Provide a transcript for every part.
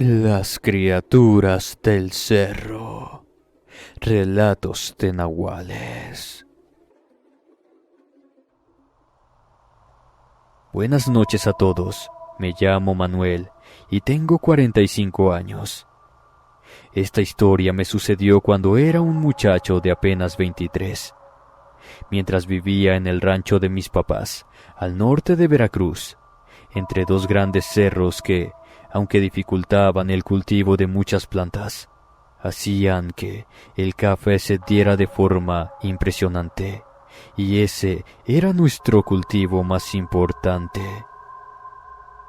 Las criaturas del cerro. Relatos de nahuales. Buenas noches a todos. Me llamo Manuel y tengo 45 años. Esta historia me sucedió cuando era un muchacho de apenas 23. Mientras vivía en el rancho de mis papás, al norte de Veracruz, entre dos grandes cerros que, aunque dificultaban el cultivo de muchas plantas, hacían que el café se diera de forma impresionante, y ese era nuestro cultivo más importante.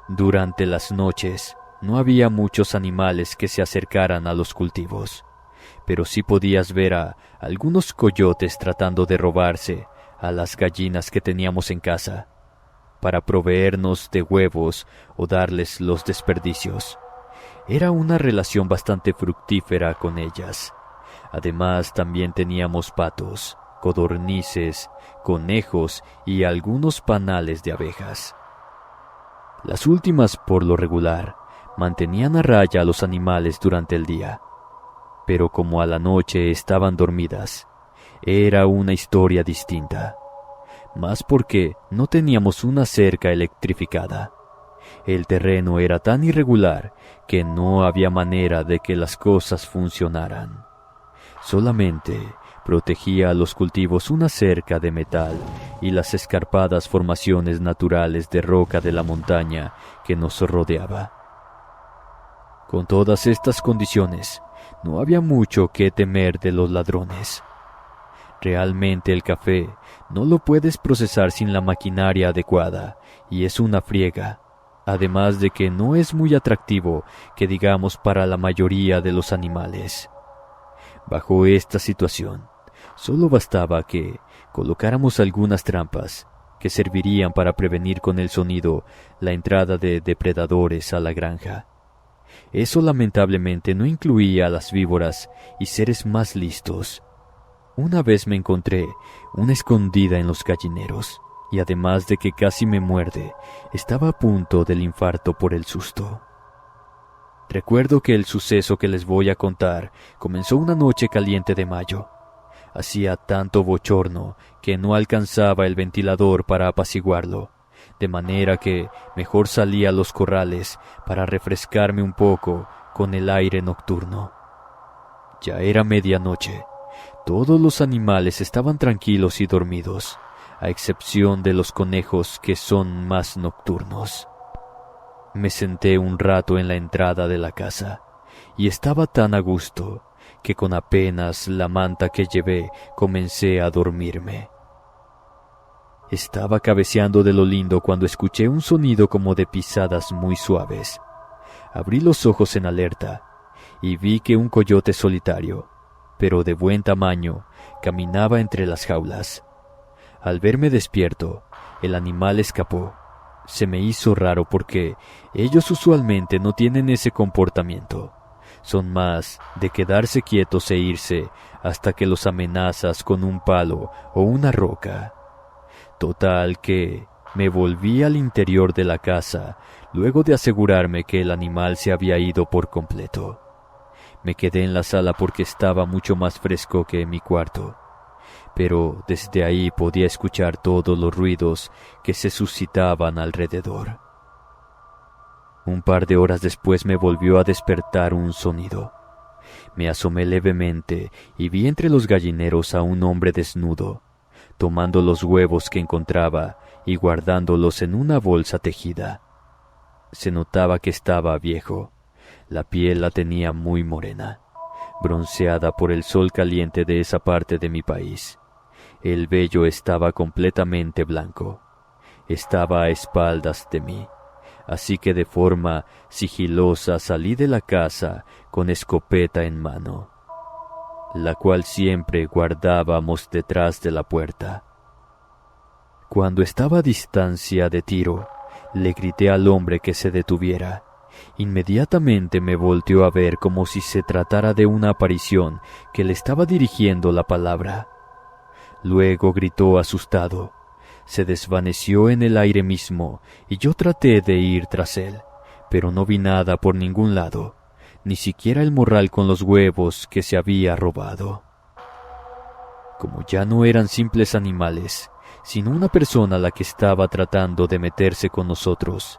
Durante las noches no había muchos animales que se acercaran a los cultivos, pero sí podías ver a algunos coyotes tratando de robarse a las gallinas que teníamos en casa, para proveernos de huevos o darles los desperdicios. Era una relación bastante fructífera con ellas. Además, también teníamos patos, codornices, conejos y algunos panales de abejas. Las últimas, por lo regular, mantenían a raya a los animales durante el día, pero como a la noche estaban dormidas, era una historia distinta. Más porque no teníamos una cerca electrificada. El terreno era tan irregular que no había manera de que las cosas funcionaran. Solamente protegía a los cultivos una cerca de metal y las escarpadas formaciones naturales de roca de la montaña que nos rodeaba. Con todas estas condiciones, no había mucho que temer de los ladrones. Realmente el café no lo puedes procesar sin la maquinaria adecuada y es una friega, además de que no es muy atractivo que digamos para la mayoría de los animales. Bajo esta situación, solo bastaba que colocáramos algunas trampas que servirían para prevenir con el sonido la entrada de depredadores a la granja. Eso lamentablemente no incluía a las víboras y seres más listos. Una vez me encontré una escondida en los gallineros, y además de que casi me muerde, estaba a punto del infarto por el susto. Recuerdo que el suceso que les voy a contar comenzó una noche caliente de mayo. Hacía tanto bochorno que no alcanzaba el ventilador para apaciguarlo, de manera que mejor salí a los corrales para refrescarme un poco con el aire nocturno. Ya era medianoche. Todos los animales estaban tranquilos y dormidos, a excepción de los conejos que son más nocturnos. Me senté un rato en la entrada de la casa y estaba tan a gusto que con apenas la manta que llevé comencé a dormirme. Estaba cabeceando de lo lindo cuando escuché un sonido como de pisadas muy suaves. Abrí los ojos en alerta y vi que un coyote solitario, pero de buen tamaño, caminaba entre las jaulas. Al verme despierto, el animal escapó. Se me hizo raro porque ellos usualmente no tienen ese comportamiento. Son más de quedarse quietos e irse hasta que los amenazas con un palo o una roca. Total que me volví al interior de la casa luego de asegurarme que el animal se había ido por completo. Me quedé en la sala porque estaba mucho más fresco que en mi cuarto, pero desde ahí podía escuchar todos los ruidos que se suscitaban alrededor. Un par de horas después me volvió a despertar un sonido. Me asomé levemente y vi entre los gallineros a un hombre desnudo, tomando los huevos que encontraba y guardándolos en una bolsa tejida. Se notaba que estaba viejo. La piel la tenía muy morena, bronceada por el sol caliente de esa parte de mi país. El vello estaba completamente blanco. Estaba a espaldas de mí, así que de forma sigilosa salí de la casa con escopeta en mano, la cual siempre guardábamos detrás de la puerta. Cuando estaba a distancia de tiro, le grité al hombre que se detuviera. Inmediatamente me volteó a ver como si se tratara de una aparición que le estaba dirigiendo la palabra. Luego gritó asustado. Se desvaneció en el aire mismo y yo traté de ir tras él, pero no vi nada por ningún lado, ni siquiera el morral con los huevos que se había robado. Como ya no eran simples animales, sino una persona la que estaba tratando de meterse con nosotros,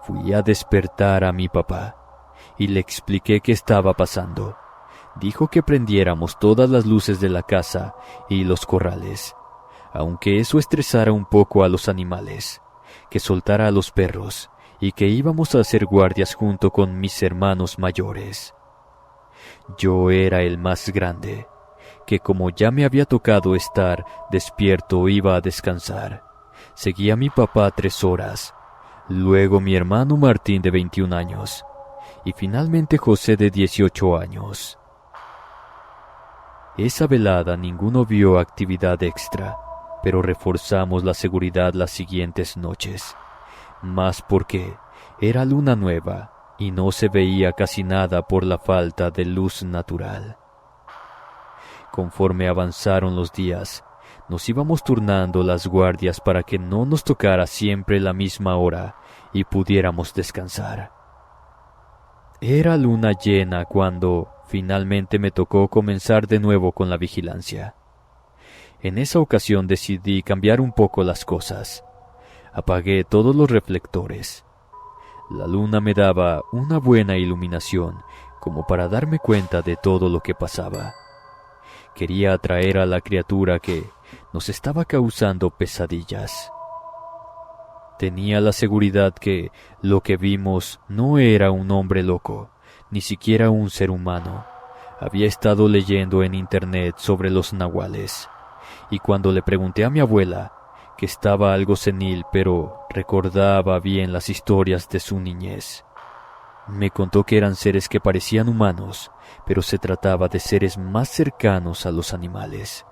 fui a despertar a mi papá y le expliqué qué estaba pasando. Dijo que prendiéramos todas las luces de la casa y los corrales, aunque eso estresara un poco a los animales, que soltara a los perros y que íbamos a hacer guardias junto con mis hermanos mayores. Yo era el más grande, que como ya me había tocado estar despierto iba a descansar. Seguía a mi papá 3 horas, luego mi hermano Martín de 21 años y finalmente José de 18 años. Esa velada ninguno vio actividad extra, pero reforzamos la seguridad las siguientes noches, más porque era luna nueva y no se veía casi nada por la falta de luz natural. Conforme avanzaron los días, nos íbamos turnando las guardias para que no nos tocara siempre la misma hora y pudiéramos descansar. Era luna llena cuando finalmente me tocó comenzar de nuevo con la vigilancia. En esa ocasión decidí cambiar un poco las cosas. Apagué todos los reflectores. La luna me daba una buena iluminación como para darme cuenta de todo lo que pasaba. Quería atraer a la criatura que nos estaba causando pesadillas. Tenía la seguridad que lo que vimos no era un hombre loco, ni siquiera un ser humano. Había estado leyendo en internet sobre los nahuales, y cuando le pregunté a mi abuela, que estaba algo senil pero recordaba bien las historias de su niñez, me contó que eran seres que parecían humanos, pero se trataba de seres más cercanos a los animales,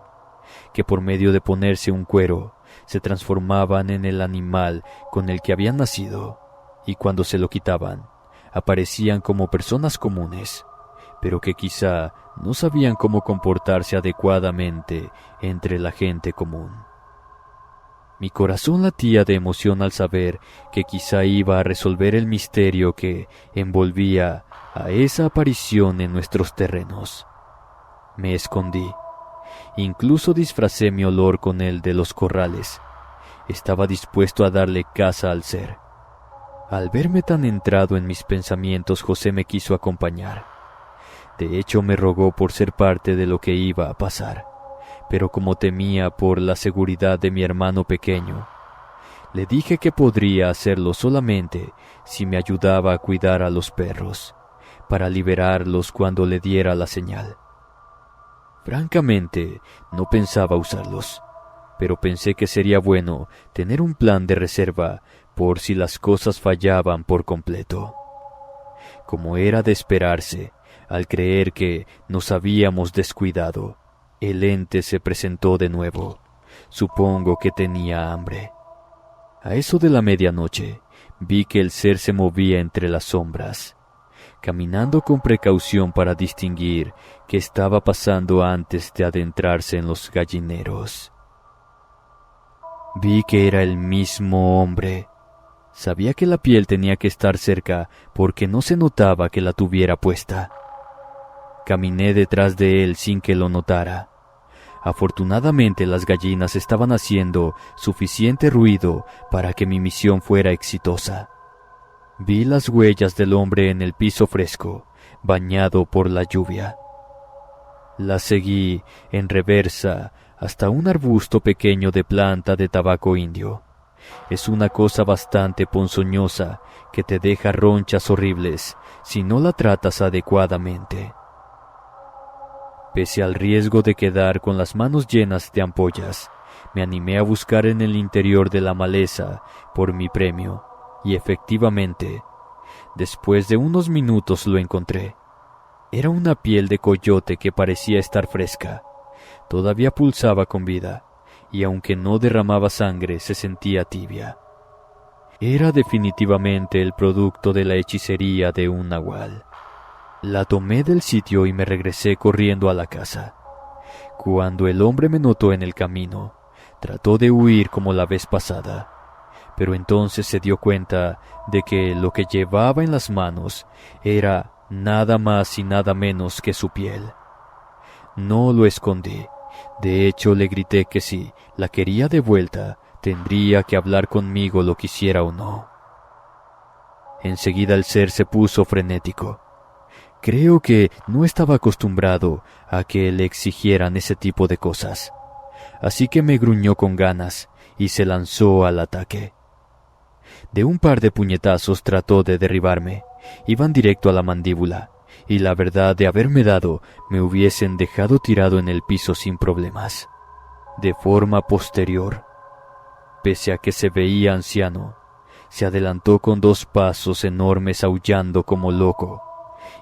que por medio de ponerse un cuero, se transformaban en el animal con el que habían nacido, y cuando se lo quitaban, aparecían como personas comunes, pero que quizá no sabían cómo comportarse adecuadamente entre la gente común. Mi corazón latía de emoción al saber que quizá iba a resolver el misterio que envolvía a esa aparición en nuestros terrenos. Me escondí. Incluso disfracé mi olor con el de los corrales. Estaba dispuesto a darle caza al ser. Al verme tan entrado en mis pensamientos, José me quiso acompañar. De hecho, me rogó por ser parte de lo que iba a pasar, pero como temía por la seguridad de mi hermano pequeño, le dije que podría hacerlo solamente si me ayudaba a cuidar a los perros, para liberarlos cuando le diera la señal. Francamente, no pensaba usarlos, pero pensé que sería bueno tener un plan de reserva por si las cosas fallaban por completo. Como era de esperarse, al creer que nos habíamos descuidado, el ente se presentó de nuevo. Supongo que tenía hambre. A eso de la medianoche, vi que el ser se movía entre las sombras, caminando con precaución para distinguir qué estaba pasando antes de adentrarse en los gallineros. Vi que era el mismo hombre. Sabía que la piel tenía que estar cerca porque no se notaba que la tuviera puesta. Caminé detrás de él sin que lo notara. Afortunadamente las gallinas estaban haciendo suficiente ruido para que mi misión fuera exitosa. Vi las huellas del hombre en el piso fresco, bañado por la lluvia. Las seguí en reversa hasta un arbusto pequeño de planta de tabaco indio. Es una cosa bastante ponzoñosa que te deja ronchas horribles si no la tratas adecuadamente. Pese al riesgo de quedar con las manos llenas de ampollas, me animé a buscar en el interior de la maleza por mi premio, y efectivamente, después de unos minutos lo encontré. Era una piel de coyote que parecía estar fresca. Todavía pulsaba con vida, y aunque no derramaba sangre, se sentía tibia. Era definitivamente el producto de la hechicería de un nahual. La tomé del sitio y me regresé corriendo a la casa. Cuando el hombre me notó en el camino, trató de huir como la vez pasada, pero entonces se dio cuenta de que lo que llevaba en las manos era nada más y nada menos que su piel. No lo escondí. De hecho, le grité que si la quería de vuelta, tendría que hablar conmigo lo quisiera o no. Enseguida el ser se puso frenético. Creo que no estaba acostumbrado a que le exigieran ese tipo de cosas, así que me gruñó con ganas y se lanzó al ataque. De un par de puñetazos trató de derribarme. Iban directo a la mandíbula, y la verdad, de haberme dado, me hubiesen dejado tirado en el piso sin problemas. De forma posterior, pese a que se veía anciano, se adelantó con 2 pasos enormes, aullando como loco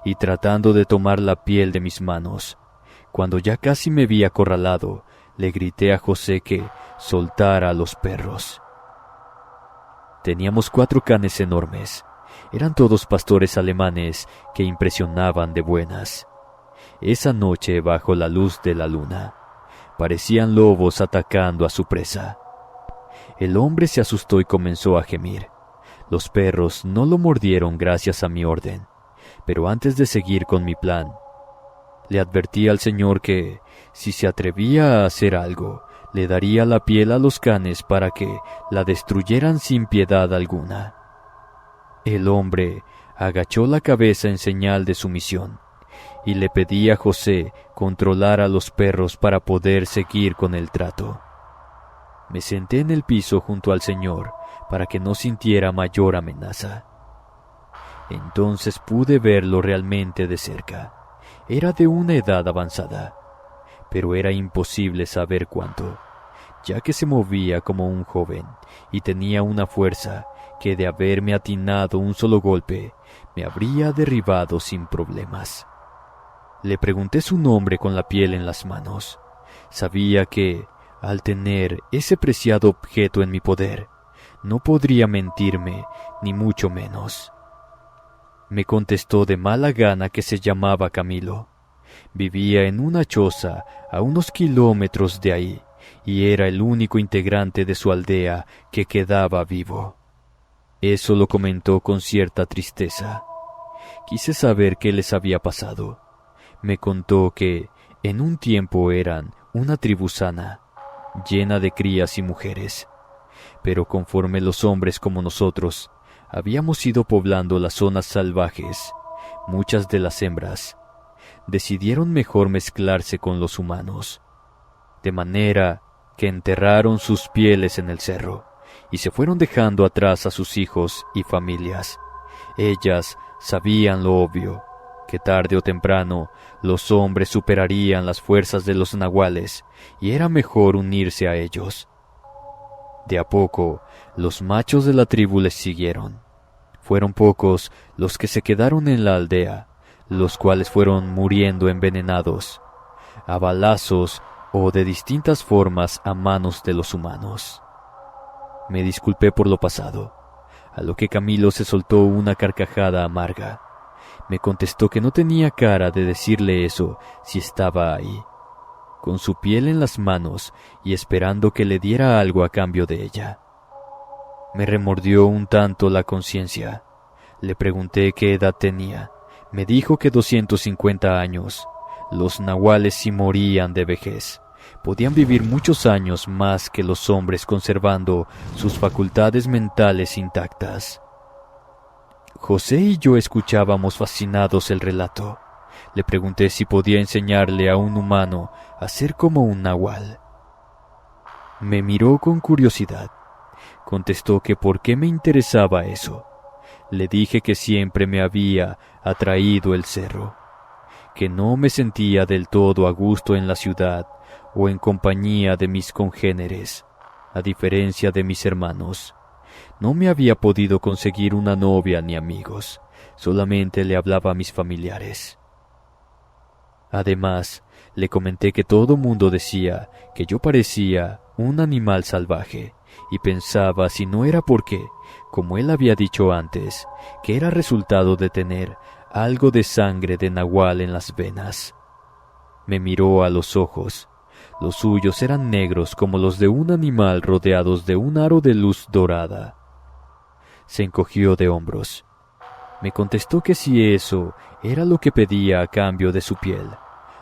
y tratando de tomar la piel de mis manos. Cuando ya casi me vi acorralado, le grité a José que soltara a los perros. Teníamos 4 canes enormes. Eran todos pastores alemanes que impresionaban de buenas. Esa noche, bajo la luz de la luna, parecían lobos atacando a su presa. El hombre se asustó y comenzó a gemir. Los perros no lo mordieron gracias a mi orden, pero antes de seguir con mi plan, le advertí al señor que, si se atrevía a hacer algo, le daría la piel a los canes para que la destruyeran sin piedad alguna. El hombre agachó la cabeza en señal de sumisión y le pedí a José controlar a los perros para poder seguir con el trato. Me senté en el piso junto al señor para que no sintiera mayor amenaza. Entonces pude verlo realmente de cerca. Era de una edad avanzada, pero era imposible saber cuánto, ya que se movía como un joven y tenía una fuerza que, de haberme atinado un solo golpe, me habría derribado sin problemas. Le pregunté su nombre con la piel en las manos. Sabía que, al tener ese preciado objeto en mi poder, no podría mentirme, ni mucho menos. Me contestó de mala gana que se llamaba Camilo. Vivía en una choza a unos kilómetros de ahí, y era el único integrante de su aldea que quedaba vivo. Eso lo comentó con cierta tristeza. Quise saber qué les había pasado. Me contó que en un tiempo eran una tribu sana, llena de crías y mujeres, pero conforme los hombres como nosotros habíamos ido poblando las zonas salvajes, muchas de las hembras decidieron mejor mezclarse con los humanos, de manera que enterraron sus pieles en el cerro y se fueron dejando atrás a sus hijos y familias. Ellas sabían lo obvio, que tarde o temprano los hombres superarían las fuerzas de los nahuales y era mejor unirse a ellos. De a poco, los machos de la tribu les siguieron. Fueron pocos los que se quedaron en la aldea, los cuales fueron muriendo envenenados, a balazos o de distintas formas a manos de los humanos. Me disculpé por lo pasado, a lo que Camilo se soltó una carcajada amarga. Me contestó que no tenía cara de decirle eso si estaba ahí, con su piel en las manos y esperando que le diera algo a cambio de ella. Me remordió un tanto la conciencia. Le pregunté qué edad tenía. Me dijo que 250 años. Los nahuales sí morían de vejez. Podían vivir muchos años más que los hombres conservando sus facultades mentales intactas. José y yo escuchábamos fascinados el relato. Le pregunté si podía enseñarle a un humano a ser como un nahual. Me miró con curiosidad. Contestó que por qué me interesaba eso. Le dije que siempre me había atraído el cerro, que no me sentía del todo a gusto en la ciudad o en compañía de mis congéneres, a diferencia de mis hermanos. No me había podido conseguir una novia ni amigos, solamente le hablaba a mis familiares. Además, le comenté que todo mundo decía que yo parecía un animal salvaje y pensaba si no era porque, como él había dicho antes, que era resultado de tener algo de sangre de nahual en las venas. Me miró a los ojos. Los suyos eran negros como los de un animal rodeados de un aro de luz dorada. Se encogió de hombros. Me contestó que si eso era lo que pedía a cambio de su piel,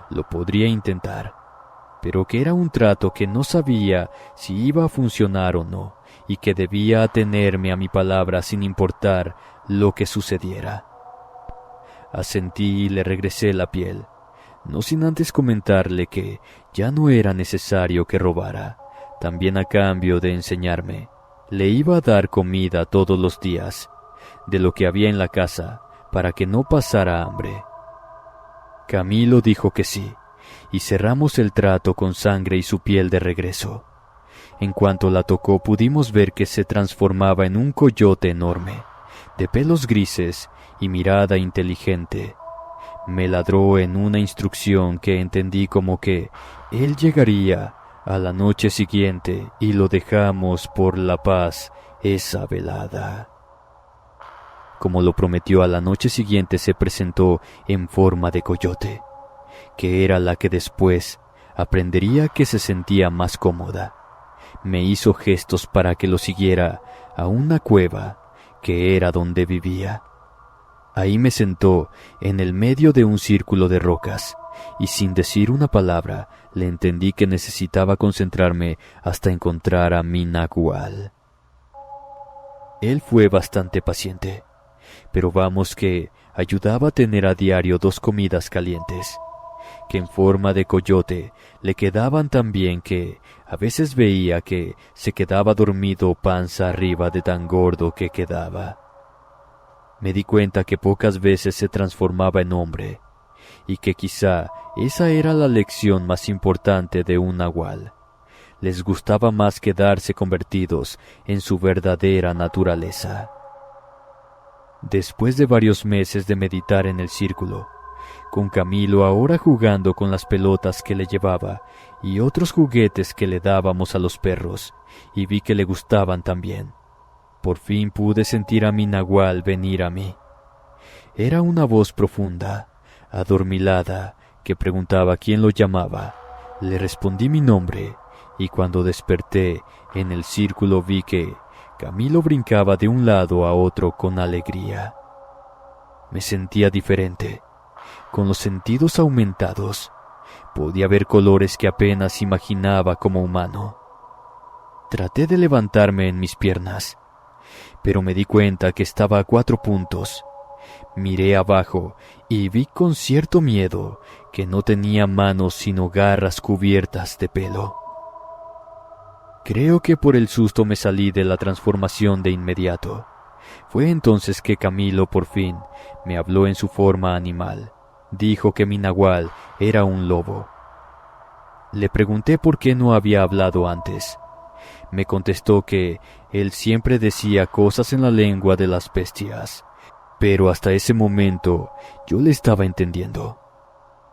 lo podría intentar, pero que era un trato que no sabía si iba a funcionar o no, y que debía atenerme a mi palabra sin importar lo que sucediera. Asentí y le regresé la piel, no sin antes comentarle que ya no era necesario que robara. También a cambio de enseñarme, le iba a dar comida todos los días, de lo que había en la casa, para que no pasara hambre. Camilo dijo que sí, y cerramos el trato con Sangre y su piel de regreso. En cuanto la tocó pudimos ver que se transformaba en un coyote enorme, de pelos grises y mirada inteligente. Me ladró en una instrucción que entendí como que él llegaría a la noche siguiente y lo dejamos por la paz esa velada. Como lo prometió, a la noche siguiente se presentó en forma de coyote, que era la que después aprendería que se sentía más cómoda. Me hizo gestos para que lo siguiera a una cueva que era donde vivía. Ahí me sentó en el medio de un círculo de rocas y sin decir una palabra le entendí que necesitaba concentrarme hasta encontrar a mi nagual. Él fue bastante paciente, pero vamos que ayudaba a tener a diario 2 comidas calientes, que en forma de coyote le quedaban tan bien que a veces veía que se quedaba dormido panza arriba de tan gordo que quedaba. Me di cuenta que pocas veces se transformaba en hombre, y que quizá esa era la lección más importante de un nahual. Les gustaba más quedarse convertidos en su verdadera naturaleza. Después de varios meses de meditar en el círculo, con Camilo ahora jugando con las pelotas que le llevaba y otros juguetes que le dábamos a los perros, y vi que le gustaban también, por fin pude sentir a mi nahual venir a mí. Era una voz profunda, adormilada, que preguntaba quién lo llamaba. Le respondí mi nombre, y cuando desperté en el círculo vi que Camilo brincaba de un lado a otro con alegría. Me sentía diferente, con los sentidos aumentados. Podía ver colores que apenas imaginaba como humano. Traté de levantarme en mis piernas, pero me di cuenta que estaba a 4 puntos. Miré abajo y vi con cierto miedo que no tenía manos sino garras cubiertas de pelo. Creo que por el susto me salí de la transformación de inmediato. Fue entonces que Camilo por fin me habló en su forma animal. Dijo que mi nahual era un lobo. Le pregunté por qué no había hablado antes. Me contestó que él siempre decía cosas en la lengua de las bestias, pero hasta ese momento yo le estaba entendiendo.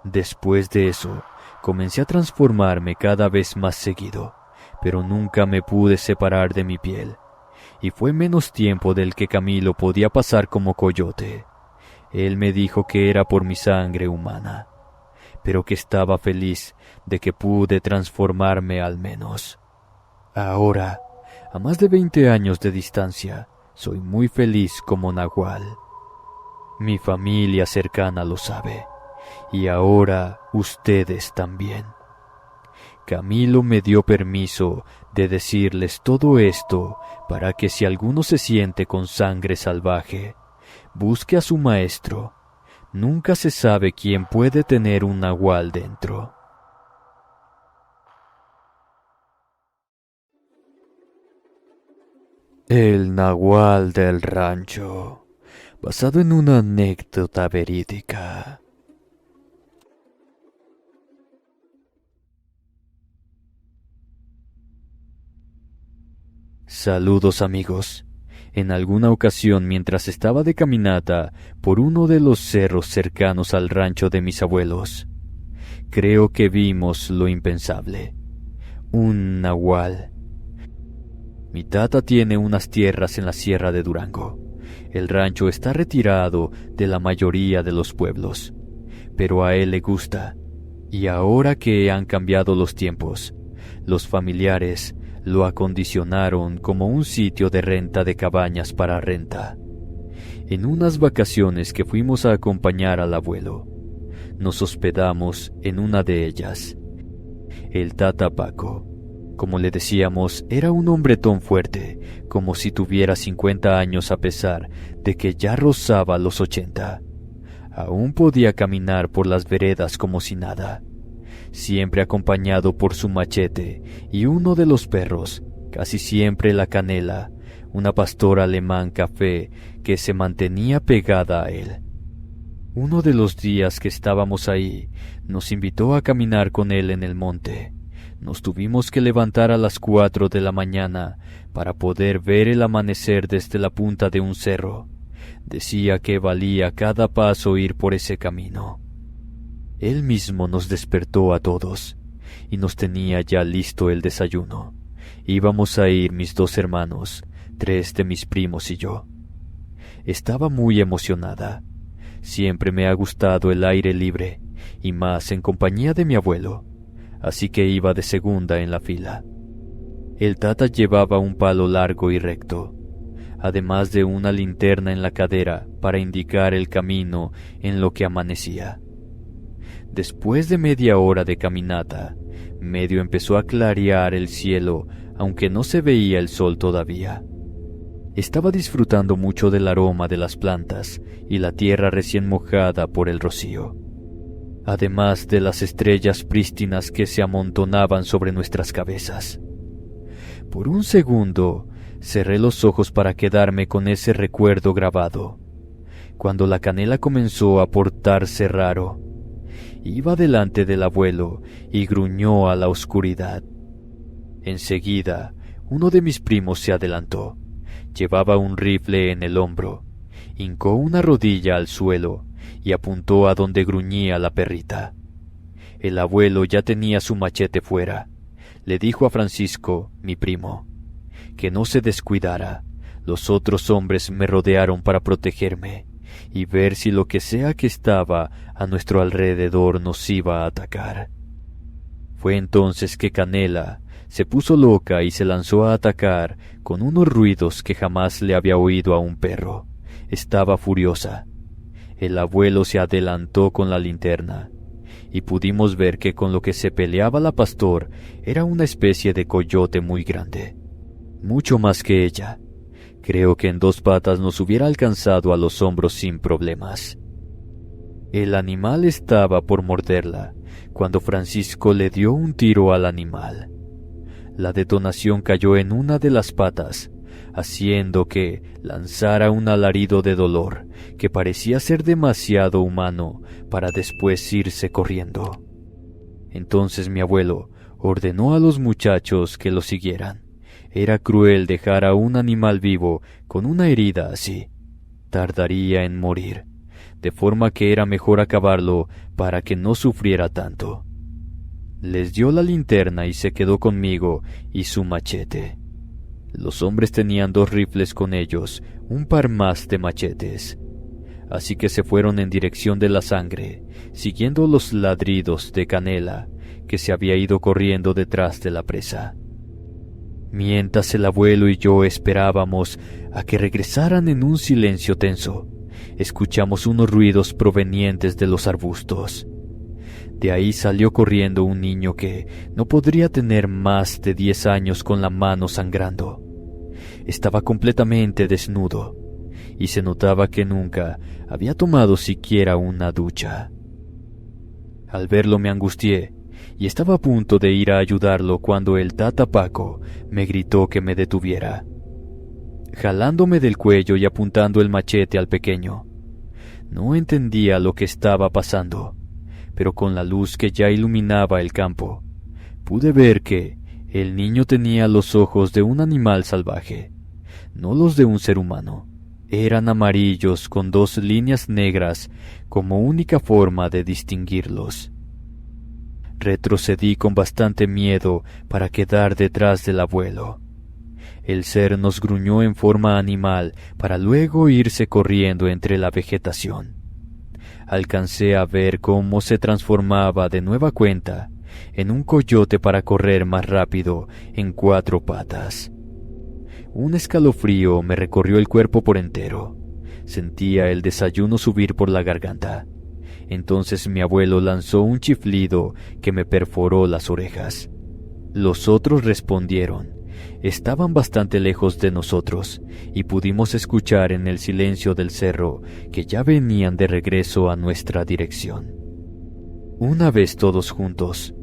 Después de eso, comencé a transformarme cada vez más seguido, pero nunca me pude separar de mi piel, y fue menos tiempo del que Camilo podía pasar como coyote. Él me dijo que era por mi sangre humana, pero que estaba feliz de que pude transformarme al menos. Ahora, a más de 20 años de distancia, soy muy feliz como nahual. Mi familia cercana lo sabe, y ahora ustedes también. Camilo me dio permiso de decirles todo esto para que si alguno se siente con sangre salvaje, busque a su maestro. Nunca se sabe quién puede tener un nahual dentro. El nahual del rancho, basado en una anécdota verídica. Saludos amigos. En alguna ocasión mientras estaba de caminata por uno de los cerros cercanos al rancho de mis abuelos, creo que vimos lo impensable. Un nahual. Mi tata tiene unas tierras en la sierra de Durango. El rancho está retirado de la mayoría de los pueblos, pero a él le gusta. Y ahora que han cambiado los tiempos, los familiares lo acondicionaron como un sitio de renta de cabañas para renta. En unas vacaciones que fuimos a acompañar al abuelo, nos hospedamos en una de ellas. El Tata Paco, como le decíamos, era un hombretón fuerte, como si tuviera 50 años a pesar de que ya rozaba los 80. Aún podía caminar por las veredas como si nada, siempre acompañado por su machete y uno de los perros, casi siempre la Canela, una pastora alemán café que se mantenía pegada a él. Uno de los días que estábamos ahí, nos invitó a caminar con él en el monte. Nos tuvimos que levantar a las 4 de la mañana para poder ver el amanecer desde la punta de un cerro. Decía que valía cada paso ir por ese camino. Él mismo nos despertó a todos y nos tenía ya listo el desayuno. Íbamos a ir mis 2 hermanos, 3 de mis primos y yo. Estaba muy emocionada. Siempre me ha gustado el aire libre, y más en compañía de mi abuelo, así que iba de segunda en la fila. El Tata llevaba un palo largo y recto, además de una linterna en la cadera para indicar el camino en lo que amanecía. Después de media hora de caminata, medio empezó a clarear el cielo, aunque no se veía el sol todavía. Estaba disfrutando mucho del aroma de las plantas y la tierra recién mojada por el rocío, además de las estrellas prístinas que se amontonaban sobre nuestras cabezas. Por un segundo cerré los ojos para quedarme con ese recuerdo grabado, cuando la Canela comenzó a portarse raro. Iba delante del abuelo y gruñó a la oscuridad. Enseguida, uno de mis primos se adelantó. Llevaba un rifle en el hombro, hincó una rodilla al suelo y apuntó a donde gruñía la perrita. El abuelo ya tenía su machete fuera. Le dijo a Francisco, mi primo, que no se descuidara. Los otros hombres me rodearon para protegerme y ver si lo que sea que estaba a nuestro alrededor nos iba a atacar. Fue entonces que Canela se puso loca y se lanzó a atacar con unos ruidos que jamás le había oído a un perro. Estaba furiosa. El abuelo se adelantó con la linterna, y pudimos ver que con lo que se peleaba la pastor era una especie de coyote muy grande, mucho más que ella. Creo que en 2 patas nos hubiera alcanzado a los hombros sin problemas. El animal estaba por morderla, cuando Francisco le dio un tiro al animal. La detonación cayó en una de las patas, haciendo que lanzara un alarido de dolor que parecía ser demasiado humano para después irse corriendo. Entonces mi abuelo ordenó a los muchachos que lo siguieran. Era cruel dejar a un animal vivo con una herida así. Tardaría en morir, de forma que era mejor acabarlo para que no sufriera tanto. Les dio la linterna y se quedó conmigo y su machete. Los hombres tenían 2 rifles con ellos, un par más de machetes. Así que se fueron en dirección de la sangre, siguiendo los ladridos de Canela, que se había ido corriendo detrás de la presa. Mientras el abuelo y yo esperábamos a que regresaran en un silencio tenso, escuchamos unos ruidos provenientes de los arbustos. De ahí salió corriendo un niño que no podría tener más de 10 años con la mano sangrando. Estaba completamente desnudo y se notaba que nunca había tomado siquiera una ducha. Al verlo me angustié y estaba a punto de ir a ayudarlo cuando el Tata Paco me gritó que me detuviera, jalándome del cuello y apuntando el machete al pequeño. No entendía lo que estaba pasando, pero con la luz que ya iluminaba el campo, pude ver que el niño tenía los ojos de un animal salvaje, no los de un ser humano. Eran amarillos con 2 líneas negras como única forma de distinguirlos. Retrocedí con bastante miedo para quedar detrás del abuelo. El ser nos gruñó en forma animal para luego irse corriendo entre la vegetación. Alcancé a ver cómo se transformaba de nueva cuenta en un coyote para correr más rápido en 4 patas. Un escalofrío me recorrió el cuerpo por entero. Sentía el desayuno subir por la garganta. Entonces mi abuelo lanzó un chiflido que me perforó las orejas. Los otros respondieron. Estaban bastante lejos de nosotros y pudimos escuchar en el silencio del cerro que ya venían de regreso a nuestra dirección. Una vez todos juntos,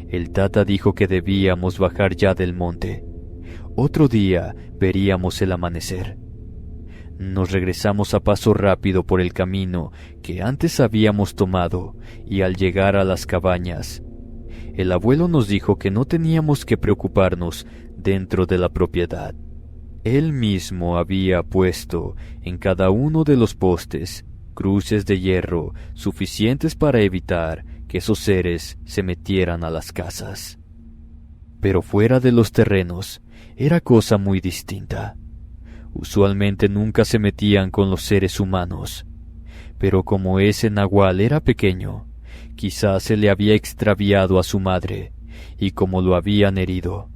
el Tata dijo que debíamos bajar ya del monte. Otro día veríamos el amanecer. Nos regresamos a paso rápido por el camino que antes habíamos tomado y al llegar a las cabañas, el abuelo nos dijo que no teníamos que preocuparnos dentro de la propiedad. Él mismo había puesto en cada uno de los postes cruces de hierro suficientes para evitar que esos seres se metieran a las casas. Pero fuera de los terrenos era cosa muy distinta. Usualmente nunca se metían con los seres humanos, pero como ese nahual era pequeño, quizás se le había extraviado a su madre, y como lo habían herido,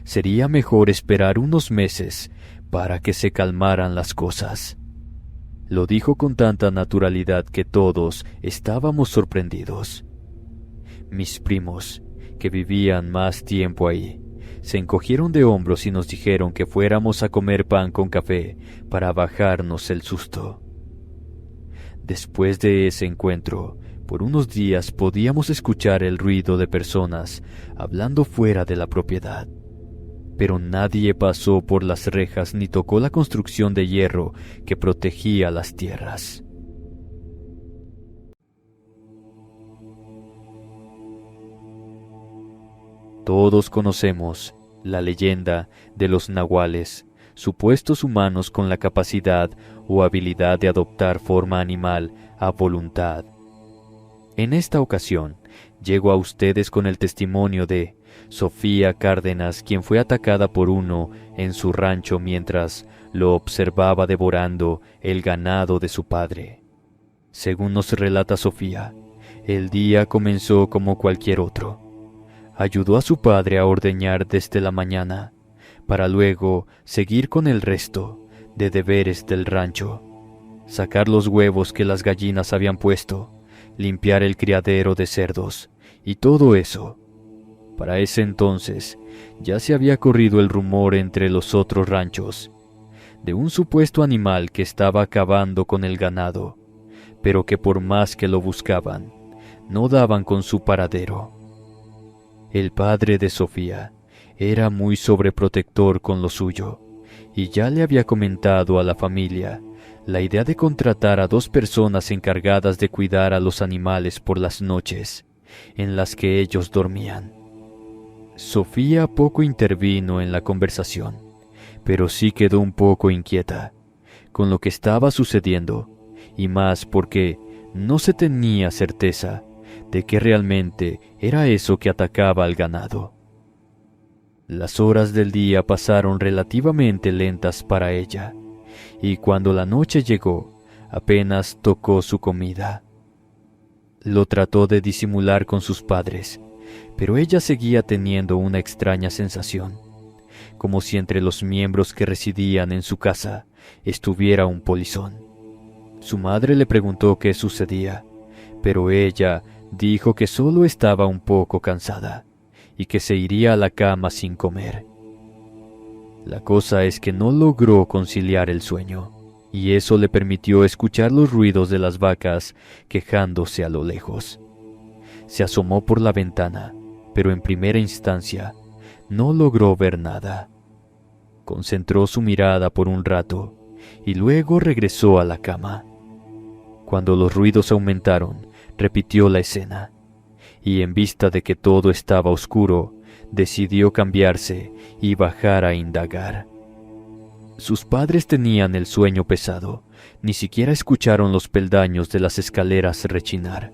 sería mejor esperar unos meses para que se calmaran las cosas. Lo dijo con tanta naturalidad que todos estábamos sorprendidos. Mis primos, que vivían más tiempo ahí, se encogieron de hombros y nos dijeron que fuéramos a comer pan con café para bajarnos el susto. Después de ese encuentro, por unos días podíamos escuchar el ruido de personas hablando fuera de la propiedad, pero nadie pasó por las rejas ni tocó la construcción de hierro que protegía las tierras. Todos conocemos la leyenda de los nahuales, supuestos humanos con la capacidad o habilidad de adoptar forma animal a voluntad. En esta ocasión, llego a ustedes con el testimonio de Sofía Cárdenas, quien fue atacada por uno en su rancho mientras lo observaba devorando el ganado de su padre. Según nos relata Sofía, el día comenzó como cualquier otro. Ayudó a su padre a ordeñar desde la mañana, para luego seguir con el resto de deberes del rancho, sacar los huevos que las gallinas habían puesto, limpiar el criadero de cerdos, y todo eso. Para ese entonces ya se había corrido el rumor entre los otros ranchos, de un supuesto animal que estaba acabando con el ganado, pero que por más que lo buscaban, no daban con su paradero. El padre de Sofía era muy sobreprotector con lo suyo, y ya le había comentado a la familia la idea de contratar a 2 personas encargadas de cuidar a los animales por las noches en las que ellos dormían. Sofía poco intervino en la conversación, pero sí quedó un poco inquieta con lo que estaba sucediendo, y más porque no se tenía certeza de que realmente era eso que atacaba al ganado. Las horas del día pasaron relativamente lentas para ella, y cuando la noche llegó, apenas tocó su comida. Lo trató de disimular con sus padres, pero ella seguía teniendo una extraña sensación, como si entre los miembros que residían en su casa estuviera un polizón. Su madre le preguntó qué sucedía, pero ella dijo que solo estaba un poco cansada y que se iría a la cama sin comer. La cosa es que no logró conciliar el sueño, y eso le permitió escuchar los ruidos de las vacas quejándose a lo lejos. Se asomó por la ventana, pero en primera instancia no logró ver nada. Concentró su mirada por un rato y luego regresó a la cama. Cuando los ruidos aumentaron, repitió la escena, y en vista de que todo estaba oscuro, decidió cambiarse y bajar a indagar. Sus padres tenían el sueño pesado, ni siquiera escucharon los peldaños de las escaleras rechinar,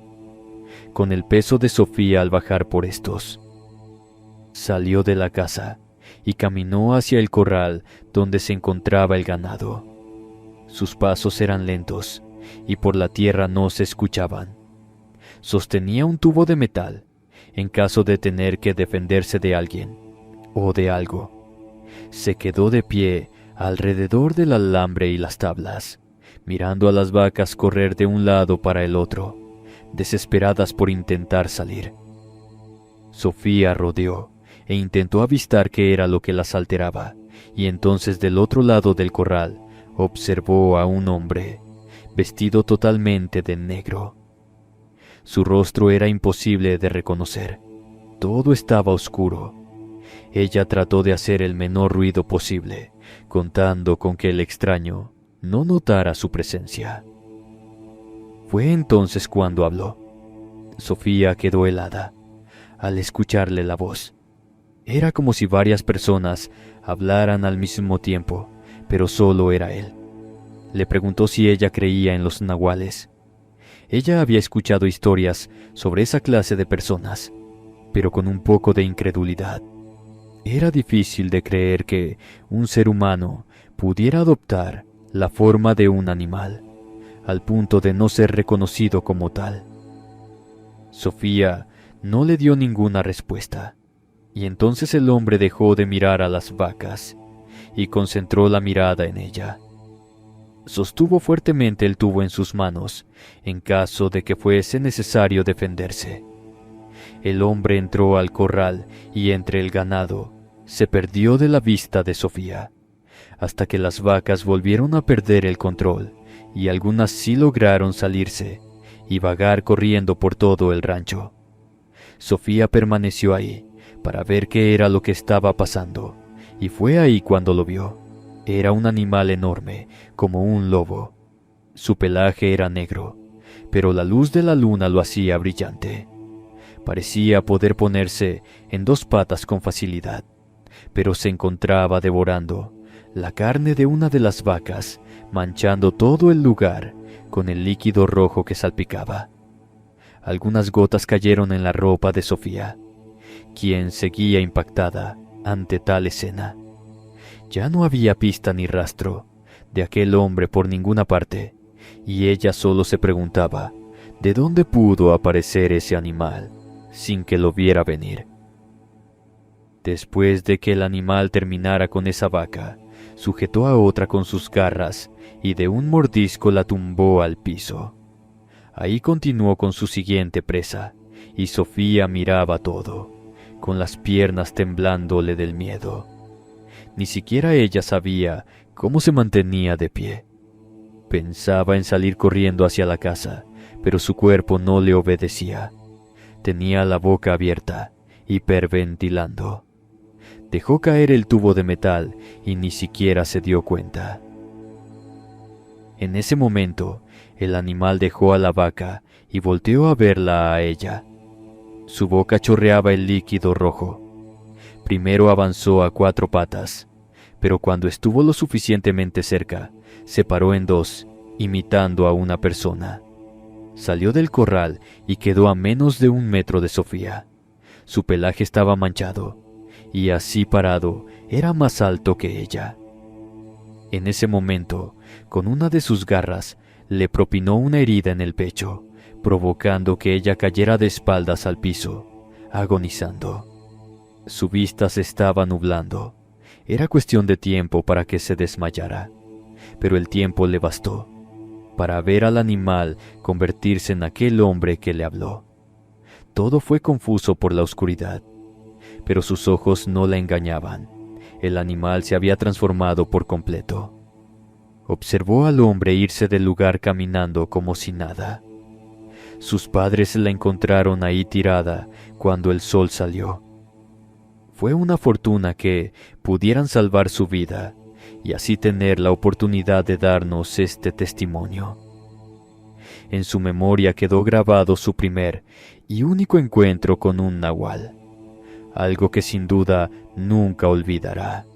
con el peso de Sofía al bajar por estos. Salió de la casa y caminó hacia el corral donde se encontraba el ganado. Sus pasos eran lentos y por la tierra no se escuchaban. Sostenía un tubo de metal en caso de tener que defenderse de alguien o de algo. Se quedó de pie alrededor del alambre y las tablas, mirando a las vacas correr de un lado para el otro, desesperadas por intentar salir. Sofía rodeó e intentó avistar qué era lo que las alteraba, y entonces del otro lado del corral observó a un hombre, vestido totalmente de negro. Su rostro era imposible de reconocer. Todo estaba oscuro. Ella trató de hacer el menor ruido posible, contando con que el extraño no notara su presencia. Fue entonces cuando habló. Sofía quedó helada al escucharle la voz. Era como si varias personas hablaran al mismo tiempo, pero solo era él. Le preguntó si ella creía en los nahuales. Ella había escuchado historias sobre esa clase de personas, pero con un poco de incredulidad. Era difícil de creer que un ser humano pudiera adoptar la forma de un animal, al punto de no ser reconocido como tal. Sofía no le dio ninguna respuesta, y entonces el hombre dejó de mirar a las vacas y concentró la mirada en ella. Sostuvo fuertemente el tubo en sus manos, en caso de que fuese necesario defenderse. El hombre entró al corral y entre el ganado se perdió de la vista de Sofía, hasta que las vacas volvieron a perder el control y algunas sí lograron salirse y vagar corriendo por todo el rancho. Sofía permaneció ahí para ver qué era lo que estaba pasando, y fue ahí cuando lo vio. Era un animal enorme, como un lobo. Su pelaje era negro, pero la luz de la luna lo hacía brillante. Parecía poder ponerse en dos patas con facilidad, pero se encontraba devorando la carne de una de las vacas, manchando todo el lugar con el líquido rojo que salpicaba. Algunas gotas cayeron en la ropa de Sofía, quien seguía impactada ante tal escena. Ya no había pista ni rastro de aquel hombre por ninguna parte, y ella solo se preguntaba de dónde pudo aparecer ese animal sin que lo viera venir. Después de que el animal terminara con esa vaca, sujetó a otra con sus garras y de un mordisco la tumbó al piso. Ahí continuó con su siguiente presa, y Sofía miraba todo, con las piernas temblándole del miedo. Ni siquiera ella sabía cómo se mantenía de pie. Pensaba en salir corriendo hacia la casa, pero su cuerpo no le obedecía. Tenía la boca abierta, hiperventilando. Dejó caer el tubo de metal y ni siquiera se dio cuenta. En ese momento, el animal dejó a la vaca y volteó a verla a ella. Su boca chorreaba el líquido rojo. Primero avanzó a 4 patas, pero cuando estuvo lo suficientemente cerca, se paró en 2, imitando a una persona. Salió del corral y quedó a menos de 1 metro de Sofía. Su pelaje estaba manchado, y así parado era más alto que ella. En ese momento, con una de sus garras, le propinó una herida en el pecho, provocando que ella cayera de espaldas al piso, agonizando. Su vista se estaba nublando. Era cuestión de tiempo para que se desmayara, pero el tiempo le bastó para ver al animal convertirse en aquel hombre que le habló. Todo fue confuso por la oscuridad, pero sus ojos no la engañaban. El animal se había transformado por completo. Observó al hombre irse del lugar caminando como si nada. Sus padres la encontraron ahí tirada cuando el sol salió. Fue una fortuna que pudieran salvar su vida y así tener la oportunidad de darnos este testimonio. En su memoria quedó grabado su primer y único encuentro con un nahual, algo que sin duda nunca olvidará.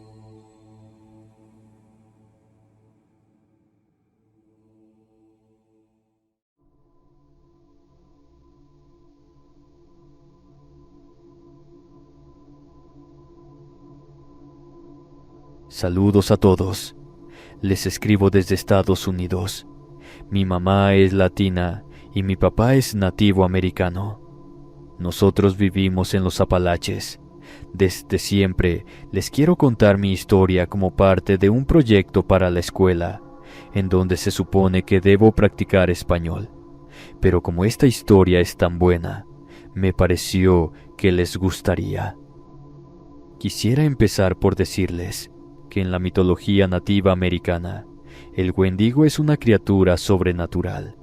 Saludos a todos. Les escribo desde Estados Unidos. Mi mamá es latina y mi papá es nativo americano. Nosotros vivimos en los Apalaches. Desde siempre les quiero contar mi historia como parte de un proyecto para la escuela, en donde se supone que debo practicar español. Pero como esta historia es tan buena, me pareció que les gustaría. Quisiera empezar por decirles que en la mitología nativa americana, el Wendigo es una criatura sobrenatural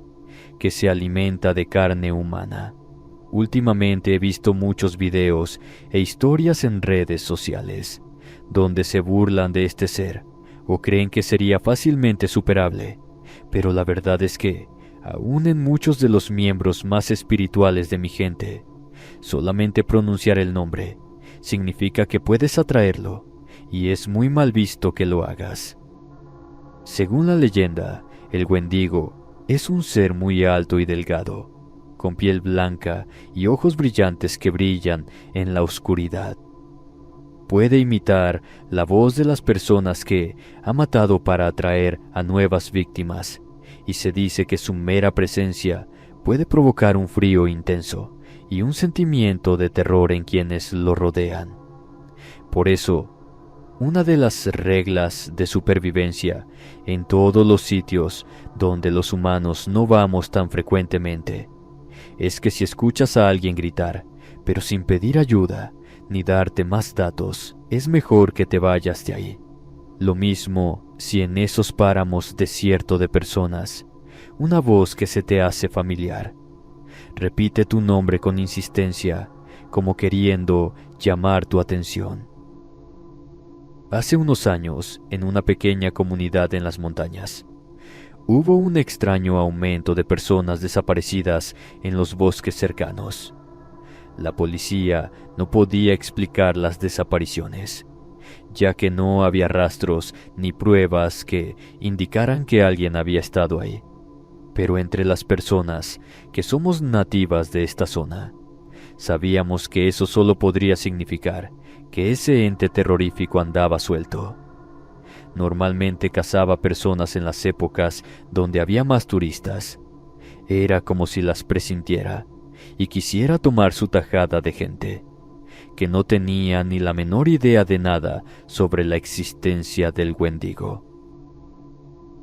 que se alimenta de carne humana. Últimamente he visto muchos videos e historias en redes sociales donde se burlan de este ser o creen que sería fácilmente superable, pero la verdad es que, aún en muchos de los miembros más espirituales de mi gente, solamente pronunciar el nombre significa que puedes atraerlo, y es muy mal visto que lo hagas. Según la leyenda, el Wendigo es un ser muy alto y delgado, con piel blanca y ojos brillantes que brillan en la oscuridad. Puede imitar la voz de las personas que ha matado para atraer a nuevas víctimas, y se dice que su mera presencia puede provocar un frío intenso y un sentimiento de terror en quienes lo rodean. Por eso, una de las reglas de supervivencia en todos los sitios donde los humanos no vamos tan frecuentemente es que si escuchas a alguien gritar, pero sin pedir ayuda ni darte más datos, es mejor que te vayas de ahí. Lo mismo si en esos páramos desiertos de personas, una voz que se te hace familiar repite tu nombre con insistencia, como queriendo llamar tu atención. Hace unos años, en una pequeña comunidad en las montañas, hubo un extraño aumento de personas desaparecidas en los bosques cercanos. La policía no podía explicar las desapariciones, ya que no había rastros ni pruebas que indicaran que alguien había estado ahí. Pero entre las personas que somos nativas de esta zona, sabíamos que eso solo podría significar que ese ente terrorífico andaba suelto. Normalmente cazaba personas en las épocas donde había más turistas. Era como si las presintiera y quisiera tomar su tajada de gente, que no tenía ni la menor idea de nada sobre la existencia del Wendigo.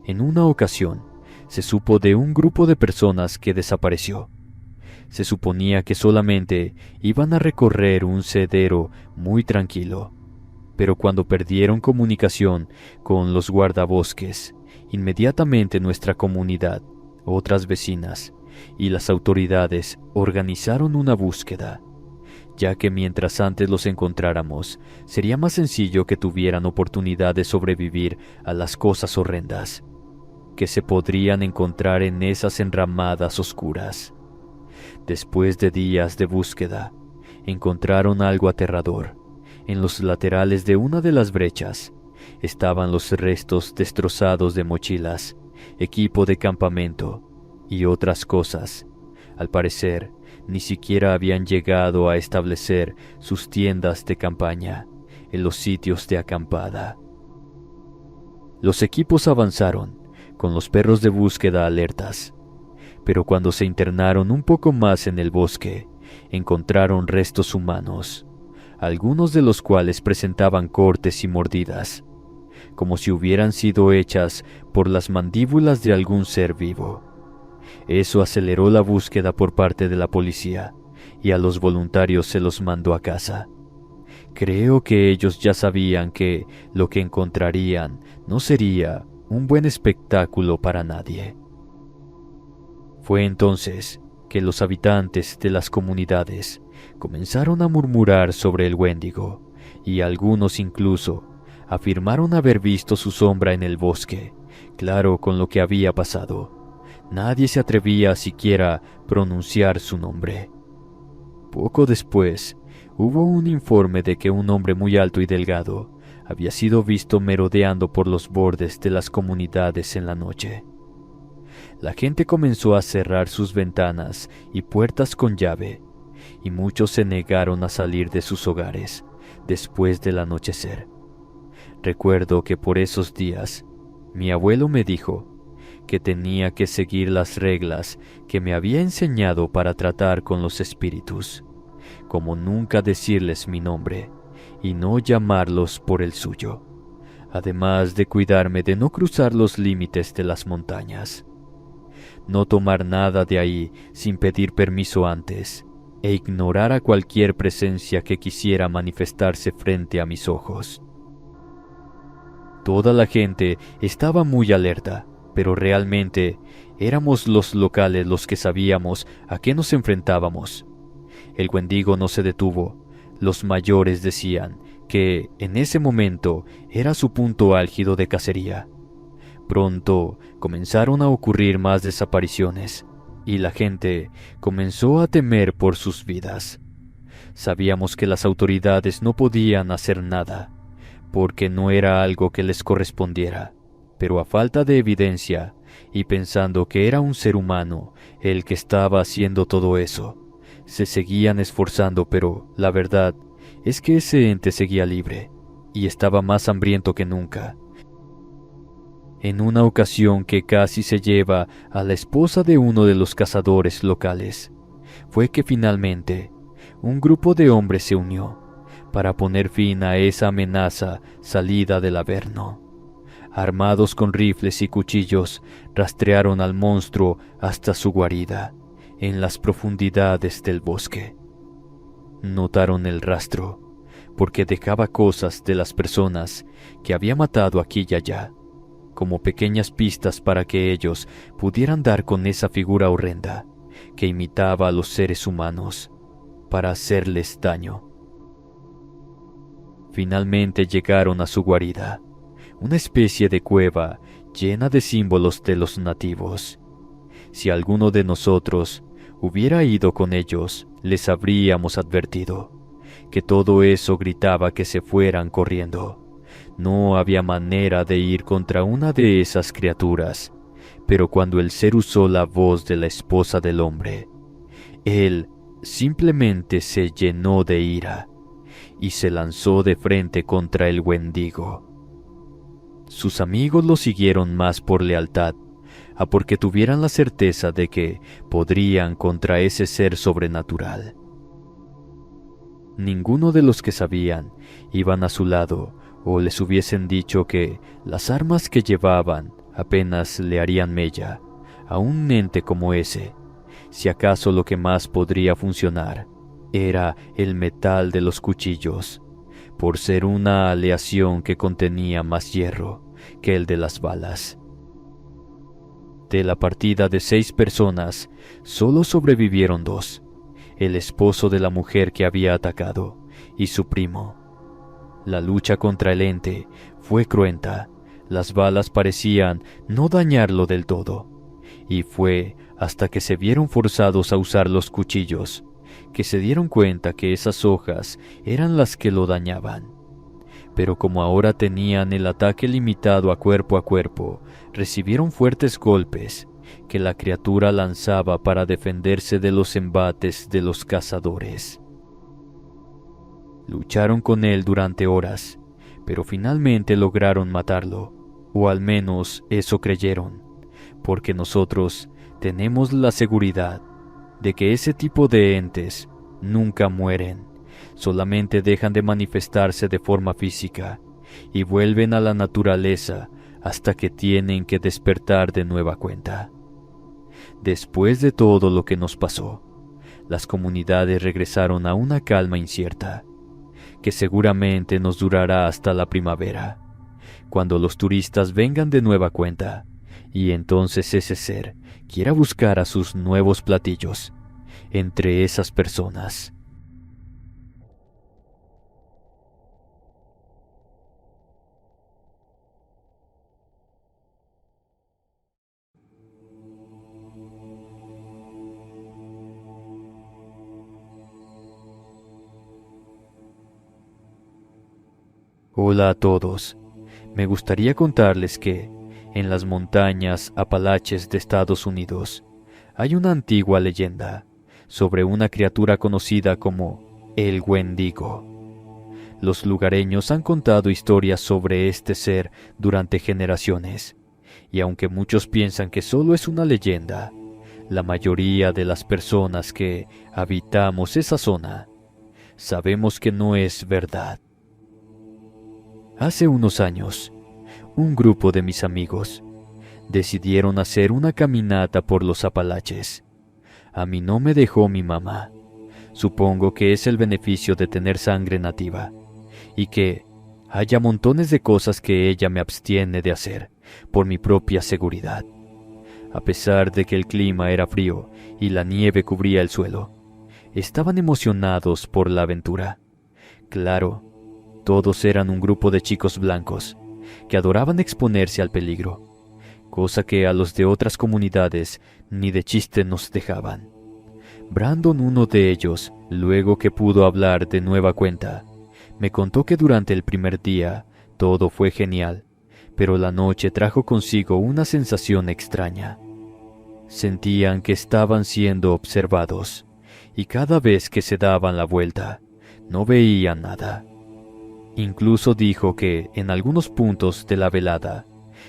En una ocasión, se supo de un grupo de personas que desapareció. Se suponía que solamente iban a recorrer un sendero muy tranquilo, pero cuando perdieron comunicación con los guardabosques, inmediatamente nuestra comunidad, otras vecinas y las autoridades organizaron una búsqueda, ya que mientras antes los encontráramos, sería más sencillo que tuvieran oportunidad de sobrevivir a las cosas horrendas que se podrían encontrar en esas enramadas oscuras. Después de días de búsqueda, encontraron algo aterrador. En los laterales de una de las brechas estaban los restos destrozados de mochilas, equipo de campamento y otras cosas. Al parecer, ni siquiera habían llegado a establecer sus tiendas de campaña en los sitios de acampada. Los equipos avanzaron con los perros de búsqueda alertas, pero cuando se internaron un poco más en el bosque, encontraron restos humanos, algunos de los cuales presentaban cortes y mordidas, como si hubieran sido hechas por las mandíbulas de algún ser vivo. Eso aceleró la búsqueda por parte de la policía, y a los voluntarios se los mandó a casa. Creo que ellos ya sabían que lo que encontrarían no sería un buen espectáculo para nadie. Fue entonces que los habitantes de las comunidades comenzaron a murmurar sobre el Wendigo, y algunos incluso afirmaron haber visto su sombra en el bosque. Claro, con lo que había pasado, nadie se atrevía a siquiera pronunciar su nombre. Poco después, hubo un informe de que un hombre muy alto y delgado había sido visto merodeando por los bordes de las comunidades en la noche. La gente comenzó a cerrar sus ventanas y puertas con llave, y muchos se negaron a salir de sus hogares después del anochecer. Recuerdo que por esos días, mi abuelo me dijo que tenía que seguir las reglas que me había enseñado para tratar con los espíritus, como nunca decirles mi nombre y no llamarlos por el suyo. además de cuidarme de no cruzar los límites de las montañas, no tomar nada de ahí sin pedir permiso antes, e ignorar a cualquier presencia que quisiera manifestarse frente a mis ojos. Toda la gente estaba muy alerta, pero realmente éramos los locales los que sabíamos a qué nos enfrentábamos. El Wendigo no se detuvo. Los mayores decían que en ese momento era su punto álgido de cacería. Pronto comenzaron a ocurrir más desapariciones y la gente comenzó a temer por sus vidas. Sabíamos que las autoridades no podían hacer nada, porque no era algo que les correspondiera, pero a falta de evidencia y pensando que era un ser humano el que estaba haciendo todo eso, se seguían esforzando, pero la verdad es que ese ente seguía libre y estaba más hambriento que nunca. En una ocasión que casi se lleva a la esposa de uno de los cazadores locales, fue que finalmente un grupo de hombres se unió para poner fin a esa amenaza salida del Averno. Armados con rifles y cuchillos, rastrearon al monstruo hasta su guarida, en las profundidades del bosque. Notaron el rastro, porque dejaba cosas de las personas que había matado aquí y allá, como pequeñas pistas para que ellos pudieran dar con esa figura horrenda que imitaba a los seres humanos para hacerles daño. Finalmente llegaron a su guarida, una especie de cueva llena de símbolos de los nativos. Si alguno de nosotros hubiera ido con ellos, les habríamos advertido que todo eso gritaba que se fueran corriendo. No había manera de ir contra una de esas criaturas, pero cuando el ser usó la voz de la esposa del hombre, él simplemente se llenó de ira y se lanzó de frente contra el Wendigo. Sus amigos lo siguieron más por lealtad, a porque tuvieran la certeza de que podrían contra ese ser sobrenatural. Ninguno de los que sabían iban a su lado o les hubiesen dicho que las armas que llevaban apenas le harían mella a un ente como ese. Si acaso lo que más podría funcionar era el metal de los cuchillos, por ser una aleación que contenía más hierro que el de las balas. De la partida de 6 personas, solo sobrevivieron 2, el esposo de la mujer que había atacado y su primo. La lucha contra el ente fue cruenta, las balas parecían no dañarlo del todo, y fue hasta que se vieron forzados a usar los cuchillos que se dieron cuenta que esas hojas eran las que lo dañaban. Pero como ahora tenían el ataque limitado a cuerpo, recibieron fuertes golpes que la criatura lanzaba para defenderse de los embates de los cazadores. Lucharon con él durante horas, pero finalmente lograron matarlo, o al menos eso creyeron, porque nosotros tenemos la seguridad de que ese tipo de entes nunca mueren, solamente dejan de manifestarse de forma física y vuelven a la naturaleza hasta que tienen que despertar de nueva cuenta. Después de todo lo que nos pasó, las comunidades regresaron a una calma incierta, que seguramente nos durará hasta la primavera, cuando los turistas vengan de nueva cuenta, y entonces ese ser quiera buscar a sus nuevos platillos entre esas personas. Hola a todos. Me gustaría contarles que, en las montañas Apalaches de Estados Unidos, hay una antigua leyenda sobre una criatura conocida como el Wendigo. Los lugareños han contado historias sobre este ser durante generaciones, y aunque muchos piensan que solo es una leyenda, la mayoría de las personas que habitamos esa zona sabemos que no es verdad. Hace unos años, Un grupo de mis amigos decidieron hacer una caminata por los Apalaches. A mí no me dejó mi mamá. Supongo que es el beneficio de tener sangre nativa, y que haya montones de cosas que ella me abstiene de hacer por mi propia seguridad. A pesar de que el clima era frío y la nieve cubría el suelo, estaban emocionados por la aventura. Claro, todos eran un grupo de chicos blancos que adoraban exponerse al peligro, cosa que a los de otras comunidades ni de chiste nos dejaban. Brandon, uno de ellos, luego que pudo hablar de nueva cuenta, me contó que durante el primer día todo fue genial, pero la noche trajo consigo una sensación extraña. Sentían que estaban siendo observados, y cada vez que se daban la vuelta, no veían nada. Incluso dijo que, en algunos puntos de la velada,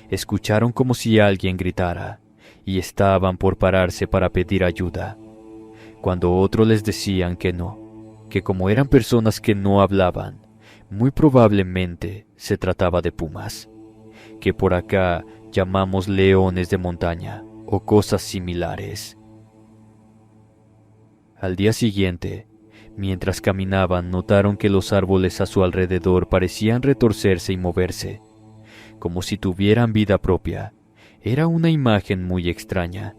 escucharon como si alguien gritara, y estaban por pararse para pedir ayuda, cuando otros les decían que no, que como eran personas que no hablaban, muy probablemente se trataba de pumas, que por acá llamamos leones de montaña o cosas similares. Al día siguiente, mientras caminaban, notaron que los árboles a su alrededor parecían retorcerse y moverse, como si tuvieran vida propia. Era una imagen muy extraña,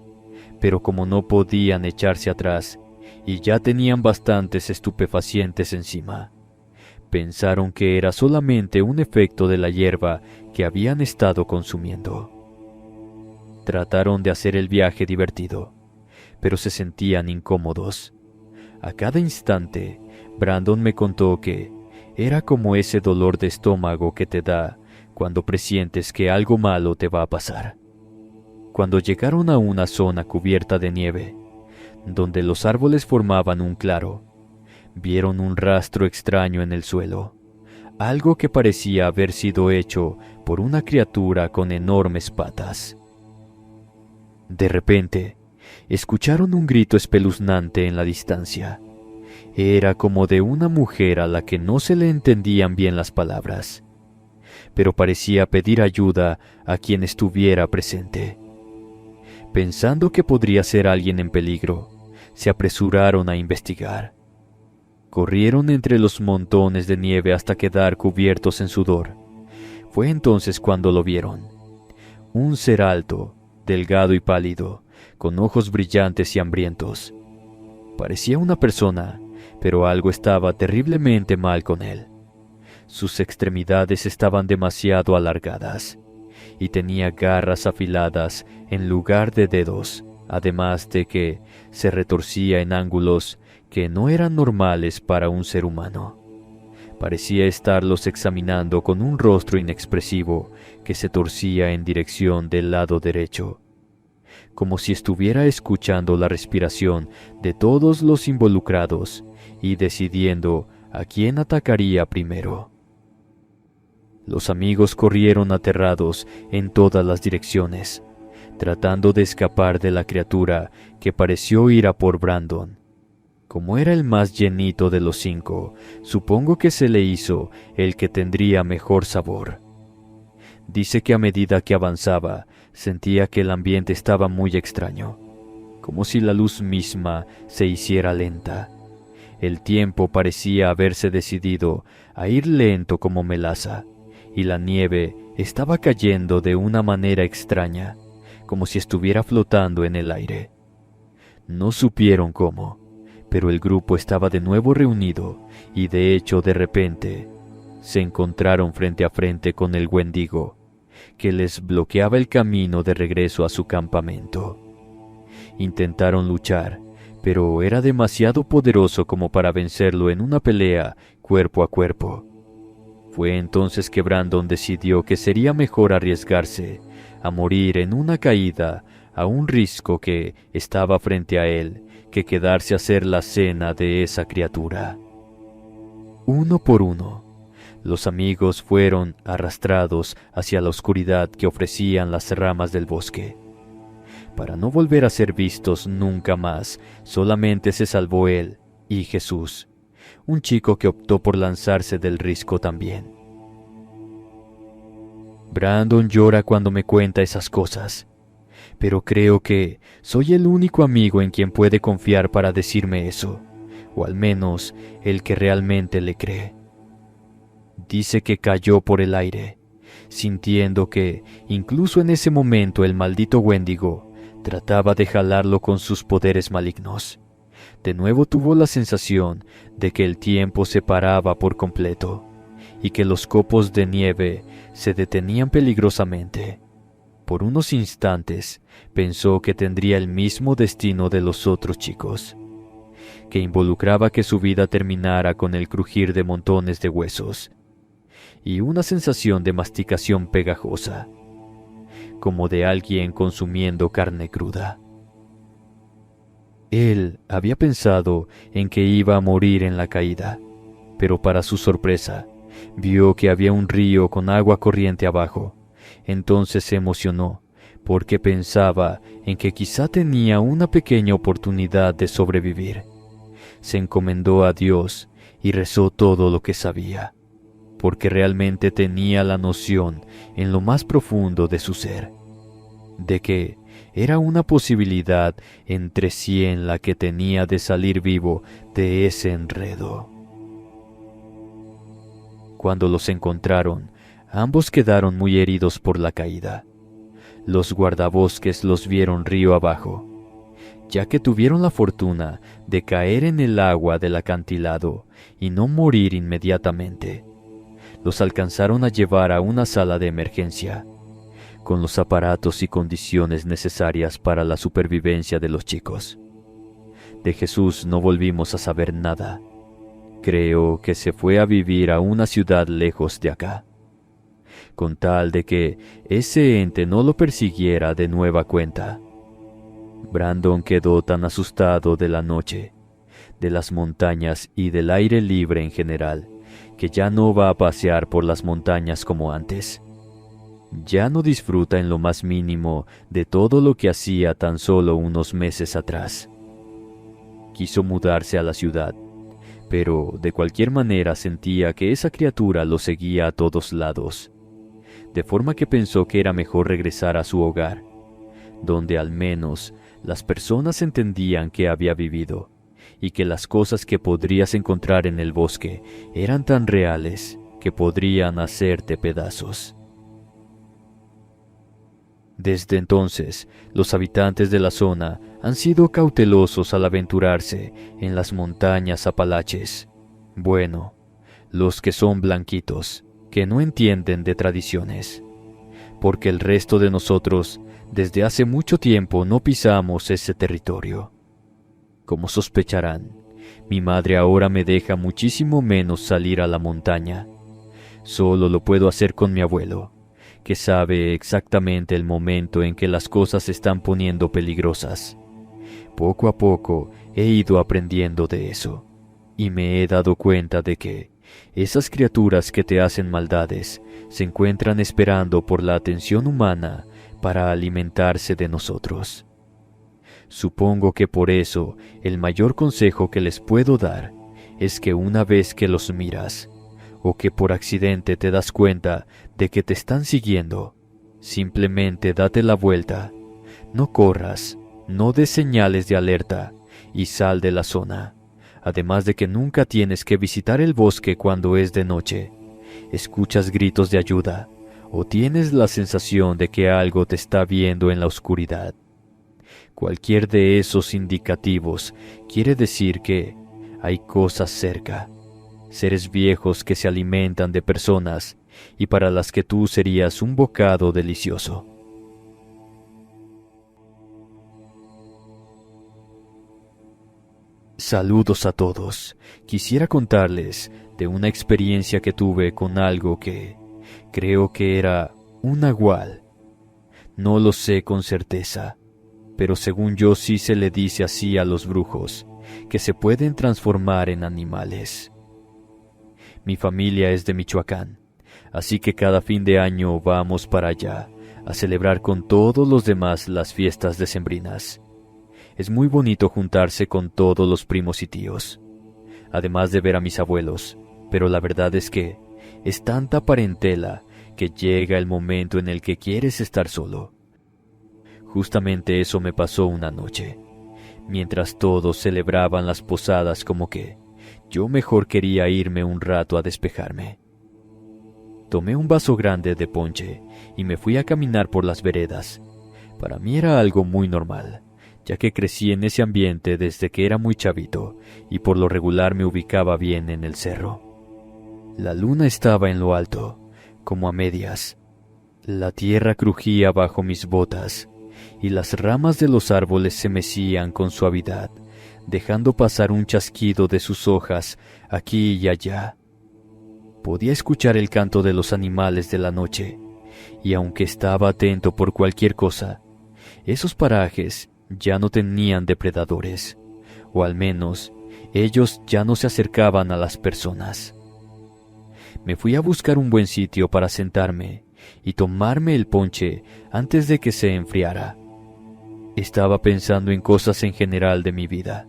pero como no podían echarse atrás y ya tenían bastantes estupefacientes encima, pensaron que era solamente un efecto de la hierba que habían estado consumiendo. Trataron de hacer el viaje divertido, pero se sentían incómodos. A cada instante, Brandon me contó que era como ese dolor de estómago que te da cuando presientes que algo malo te va a pasar. Cuando llegaron a una zona cubierta de nieve, donde los árboles formaban un claro, vieron un rastro extraño en el suelo, algo que parecía haber sido hecho por una criatura con enormes patas. De repente, escucharon un grito espeluznante en la distancia. Era como de una mujer a la que no se le entendían bien las palabras, pero parecía pedir ayuda a quien estuviera presente. Pensando que podría ser alguien en peligro, se apresuraron a investigar. Corrieron entre los montones de nieve hasta quedar cubiertos en sudor. Fue entonces cuando lo vieron. Un ser alto, delgado y pálido, con ojos brillantes y hambrientos. Parecía una persona, pero algo estaba terriblemente mal con él. Sus extremidades estaban demasiado alargadas y tenía garras afiladas en lugar de dedos, además de que se retorcía en ángulos que no eran normales para un ser humano. Parecía estarlos examinando con un rostro inexpresivo que se torcía en dirección del lado derecho, como si estuviera escuchando la respiración de todos los involucrados y decidiendo a quién atacaría primero. Los amigos corrieron aterrados en todas las direcciones, tratando de escapar de la criatura que pareció ir a por Brandon. Como era el más llenito de los 5, supongo que se le hizo el que tendría mejor sabor. Dice que a medida que avanzaba, sentía que el ambiente estaba muy extraño, como si la luz misma se hiciera lenta. El tiempo parecía haberse decidido a ir lento como melaza, y la nieve estaba cayendo de una manera extraña, como si estuviera flotando en el aire. No supieron cómo, pero el grupo estaba de nuevo reunido y de hecho de repente se encontraron frente a frente con el Wendigo, que les bloqueaba el camino de regreso a su campamento. Intentaron luchar, pero era demasiado poderoso como para vencerlo en una pelea cuerpo a cuerpo. Fue entonces que Brandon decidió que sería mejor arriesgarse a morir en una caída a un risco que estaba frente a él que quedarse a ser la cena de esa criatura. Uno por uno, los amigos fueron arrastrados hacia la oscuridad que ofrecían las ramas del bosque. Para no volver a ser vistos nunca más, solamente se salvó él y Jesús, un chico que optó por lanzarse del risco también. Brandon llora cuando me cuenta esas cosas, pero creo que soy el único amigo en quien puede confiar para decirme eso, o al menos el que realmente le cree. Dice que cayó por el aire, sintiendo que, incluso en ese momento, el maldito Wendigo trataba de jalarlo con sus poderes malignos. De nuevo tuvo la sensación de que el tiempo se paraba por completo y que los copos de nieve se detenían peligrosamente. Por unos instantes pensó que tendría el mismo destino de los otros chicos, que involucraba que su vida terminara con el crujir de montones de huesos y una sensación de masticación pegajosa, como de alguien consumiendo carne cruda. Él había pensado en que iba a morir en la caída, pero para su sorpresa, vio que había un río con agua corriente abajo. Entonces se emocionó, porque pensaba en que quizá tenía una pequeña oportunidad de sobrevivir. Se encomendó a Dios y rezó todo lo que sabía, porque realmente tenía la noción en lo más profundo de su ser, de que era una posibilidad entre 100 la que tenía de salir vivo de ese enredo. Cuando los encontraron, ambos quedaron muy heridos por la caída. Los guardabosques los vieron río abajo, ya que tuvieron la fortuna de caer en el agua del acantilado y no morir inmediatamente. Los alcanzaron a llevar a una sala de emergencia, con los aparatos y condiciones necesarias para la supervivencia de los chicos. De Jesús no volvimos a saber nada. Creo que se fue a vivir a una ciudad lejos de acá, con tal de que ese ente no lo persiguiera de nueva cuenta. Brandon quedó tan asustado de la noche, de las montañas y del aire libre en general, que ya no va a pasear por las montañas como antes. Ya no disfruta en lo más mínimo de todo lo que hacía tan solo unos meses atrás. Quiso mudarse a la ciudad, pero de cualquier manera sentía que esa criatura lo seguía a todos lados, de forma que pensó que era mejor regresar a su hogar, donde al menos las personas entendían que había vivido, y que las cosas que podrías encontrar en el bosque eran tan reales que podrían hacerte pedazos. Desde entonces, los habitantes de la zona han sido cautelosos al aventurarse en las montañas Apalaches. Bueno, los que son blanquitos, que no entienden de tradiciones, porque el resto de nosotros, desde hace mucho tiempo no pisamos ese territorio. Como sospecharán, mi madre ahora me deja muchísimo menos salir a la montaña. Solo lo puedo hacer con mi abuelo, que sabe exactamente el momento en que las cosas se están poniendo peligrosas. Poco a poco he ido aprendiendo de eso, y me he dado cuenta de que esas criaturas que te hacen maldades se encuentran esperando por la atención humana para alimentarse de nosotros. Supongo que por eso el mayor consejo que les puedo dar es que una vez que los miras, o que por accidente te das cuenta de que te están siguiendo, simplemente date la vuelta, no corras, no des señales de alerta y sal de la zona. Además de que nunca tienes que visitar el bosque cuando es de noche, escuchas gritos de ayuda o tienes la sensación de que algo te está viendo en la oscuridad. Cualquier de esos indicativos quiere decir que hay cosas cerca, seres viejos que se alimentan de personas y para las que tú serías un bocado delicioso. Saludos a todos. Quisiera contarles de una experiencia que tuve con algo que creo que era un nahual. No lo sé con certeza, pero según yo sí se le dice así a los brujos, que se pueden transformar en animales. Mi familia es de Michoacán, así que cada fin de año vamos para allá a celebrar con todos los demás las fiestas decembrinas. Es muy bonito juntarse con todos los primos y tíos, además de ver a mis abuelos, pero la verdad es que es tanta parentela que llega el momento en el que quieres estar solo. Justamente eso me pasó una noche, mientras todos celebraban las posadas, como que yo mejor quería irme un rato a despejarme. Tomé un vaso grande de ponche y me fui a caminar por las veredas. Para mí era algo muy normal, ya que crecí en ese ambiente desde que era muy chavito y por lo regular me ubicaba bien en el cerro. La luna estaba en lo alto, como a medias. La tierra crujía bajo mis botas y las ramas de los árboles se mecían con suavidad, dejando pasar un chasquido de sus hojas aquí y allá. Podía escuchar el canto de los animales de la noche, y aunque estaba atento por cualquier cosa, esos parajes ya no tenían depredadores, o al menos ellos ya no se acercaban a las personas. Me fui a buscar un buen sitio para sentarme y tomarme el ponche antes de que se enfriara. Estaba pensando en cosas en general de mi vida,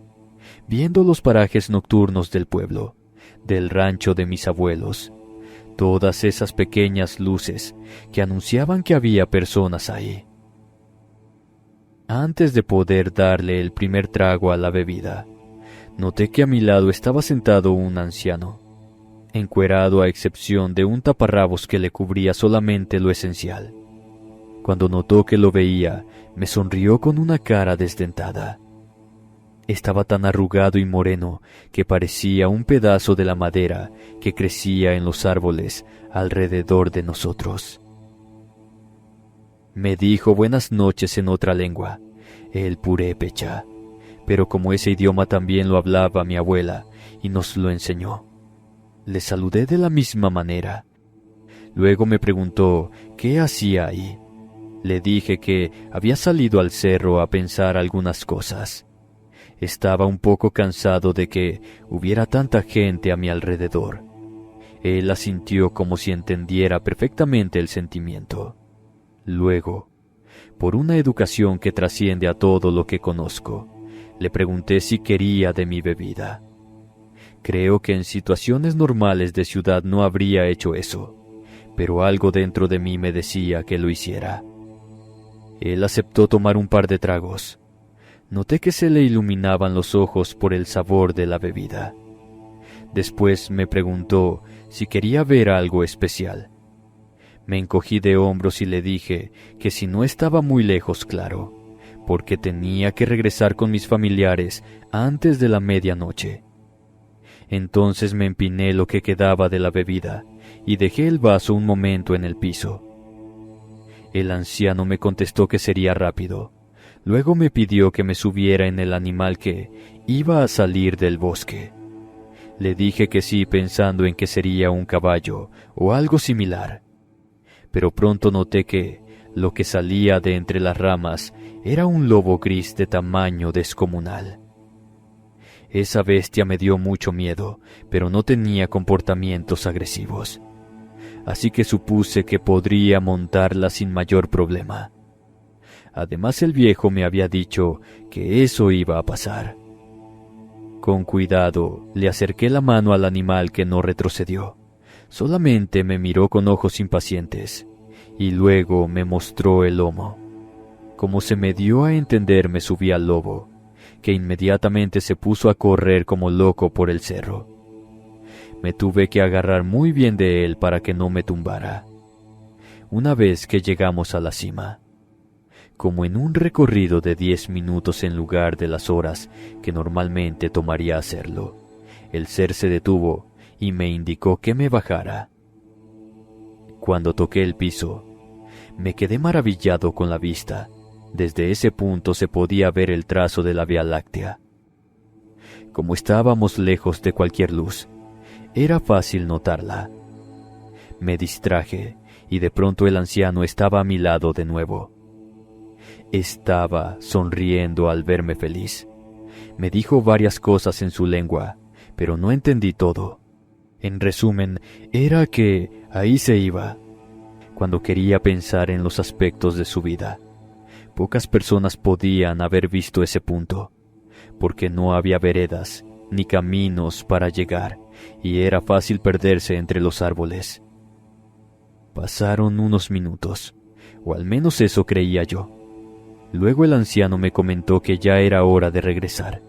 viendo los parajes nocturnos del pueblo, del rancho de mis abuelos, todas esas pequeñas luces que anunciaban que había personas ahí. Antes de poder darle el primer trago a la bebida, noté que a mi lado estaba sentado un anciano, encuerado a excepción de un taparrabos que le cubría solamente lo esencial. Cuando notó que lo veía, me sonrió con una cara desdentada. Estaba tan arrugado y moreno que parecía un pedazo de la madera que crecía en los árboles alrededor de nosotros. Me dijo buenas noches en otra lengua, el purépecha, pero como ese idioma también lo hablaba mi abuela y nos lo enseñó, le saludé de la misma manera. Luego me preguntó qué hacía ahí. Le dije que había salido al cerro a pensar algunas cosas. Estaba un poco cansado de que hubiera tanta gente a mi alrededor. Él asintió como si entendiera perfectamente el sentimiento. Luego, por una educación que trasciende a todo lo que conozco, le pregunté si quería de mi bebida. Creo que en situaciones normales de ciudad no habría hecho eso, pero algo dentro de mí me decía que lo hiciera. Él aceptó tomar un par de tragos. Noté que se le iluminaban los ojos por el sabor de la bebida. Después me preguntó si quería ver algo especial. Me encogí de hombros y le dije que si no estaba muy lejos, claro, porque tenía que regresar con mis familiares antes de la medianoche. Entonces me empiné lo que quedaba de la bebida y dejé el vaso un momento en el piso. El anciano me contestó que sería rápido. Luego me pidió que me subiera en el animal que iba a salir del bosque. Le dije que sí, pensando en que sería un caballo o algo similar. Pero pronto noté que lo que salía de entre las ramas era un lobo gris de tamaño descomunal. Esa bestia me dio mucho miedo, pero no tenía comportamientos agresivos. Así que supuse que podría montarla sin mayor problema. Además, el viejo me había dicho que eso iba a pasar. Con cuidado, le acerqué la mano al animal que no retrocedió. Solamente me miró con ojos impacientes, y luego me mostró el lomo. Como se me dio a entender, me subí al lobo, que inmediatamente se puso a correr como loco por el cerro. Me tuve que agarrar muy bien de él para que no me tumbara. Una vez que llegamos a la cima, como en un recorrido de 10 minutos en lugar de las horas que normalmente tomaría hacerlo, el ser se detuvo y me indicó que me bajara. Cuando toqué el piso, me quedé maravillado con la vista. Desde ese punto se podía ver el trazo de la Vía Láctea. Como estábamos lejos de cualquier luz, era fácil notarla. Me distraje y de pronto el anciano estaba a mi lado de nuevo. Estaba sonriendo al verme feliz. Me dijo varias cosas en su lengua, pero no entendí todo. En resumen, era que ahí se iba, cuando quería pensar en los aspectos de su vida. Pocas personas podían haber visto ese punto, porque no había veredas ni caminos para llegar, y era fácil perderse entre los árboles. Pasaron unos minutos, o al menos eso creía yo. Luego el anciano me comentó que ya era hora de regresar.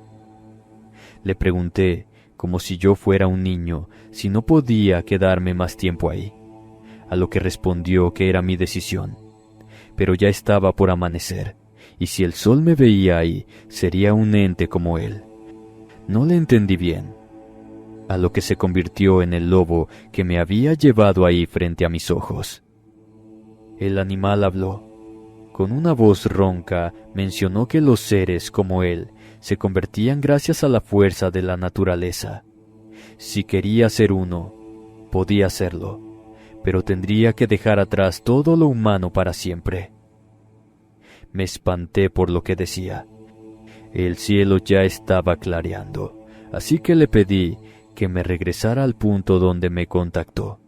Le pregunté, como si yo fuera un niño, si no podía quedarme más tiempo ahí, a lo que respondió que era mi decisión. Pero ya estaba por amanecer, y si el sol me veía ahí, sería un ente como él. No le entendí bien, a lo que se convirtió en el lobo que me había llevado ahí frente a mis ojos. El animal habló. Con una voz ronca mencionó que los seres como él se convertían gracias a la fuerza de la naturaleza. Si quería ser uno, podía hacerlo, pero tendría que dejar atrás todo lo humano para siempre. Me espanté por lo que decía. El cielo ya estaba clareando, así que le pedí que me regresara al punto donde me contactó.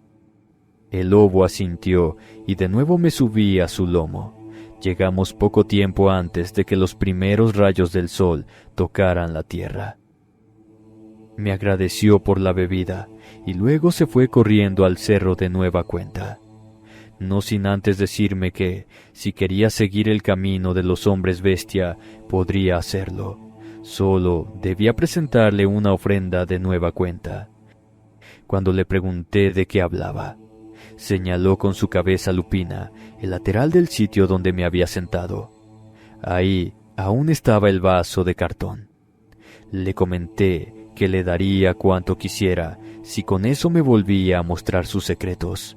El lobo asintió y de nuevo me subí a su lomo. Llegamos poco tiempo antes de que los primeros rayos del sol tocaran la tierra. Me agradeció por la bebida y luego se fue corriendo al cerro de nueva cuenta, no sin antes decirme que, si quería seguir el camino de los hombres bestia, podría hacerlo. Solo debía presentarle una ofrenda de nueva cuenta. Cuando le pregunté de qué hablaba, señaló con su cabeza lupina el lateral del sitio donde me había sentado. Ahí aún estaba el vaso de cartón. Le comenté que le daría cuanto quisiera si con eso me volvía a mostrar sus secretos.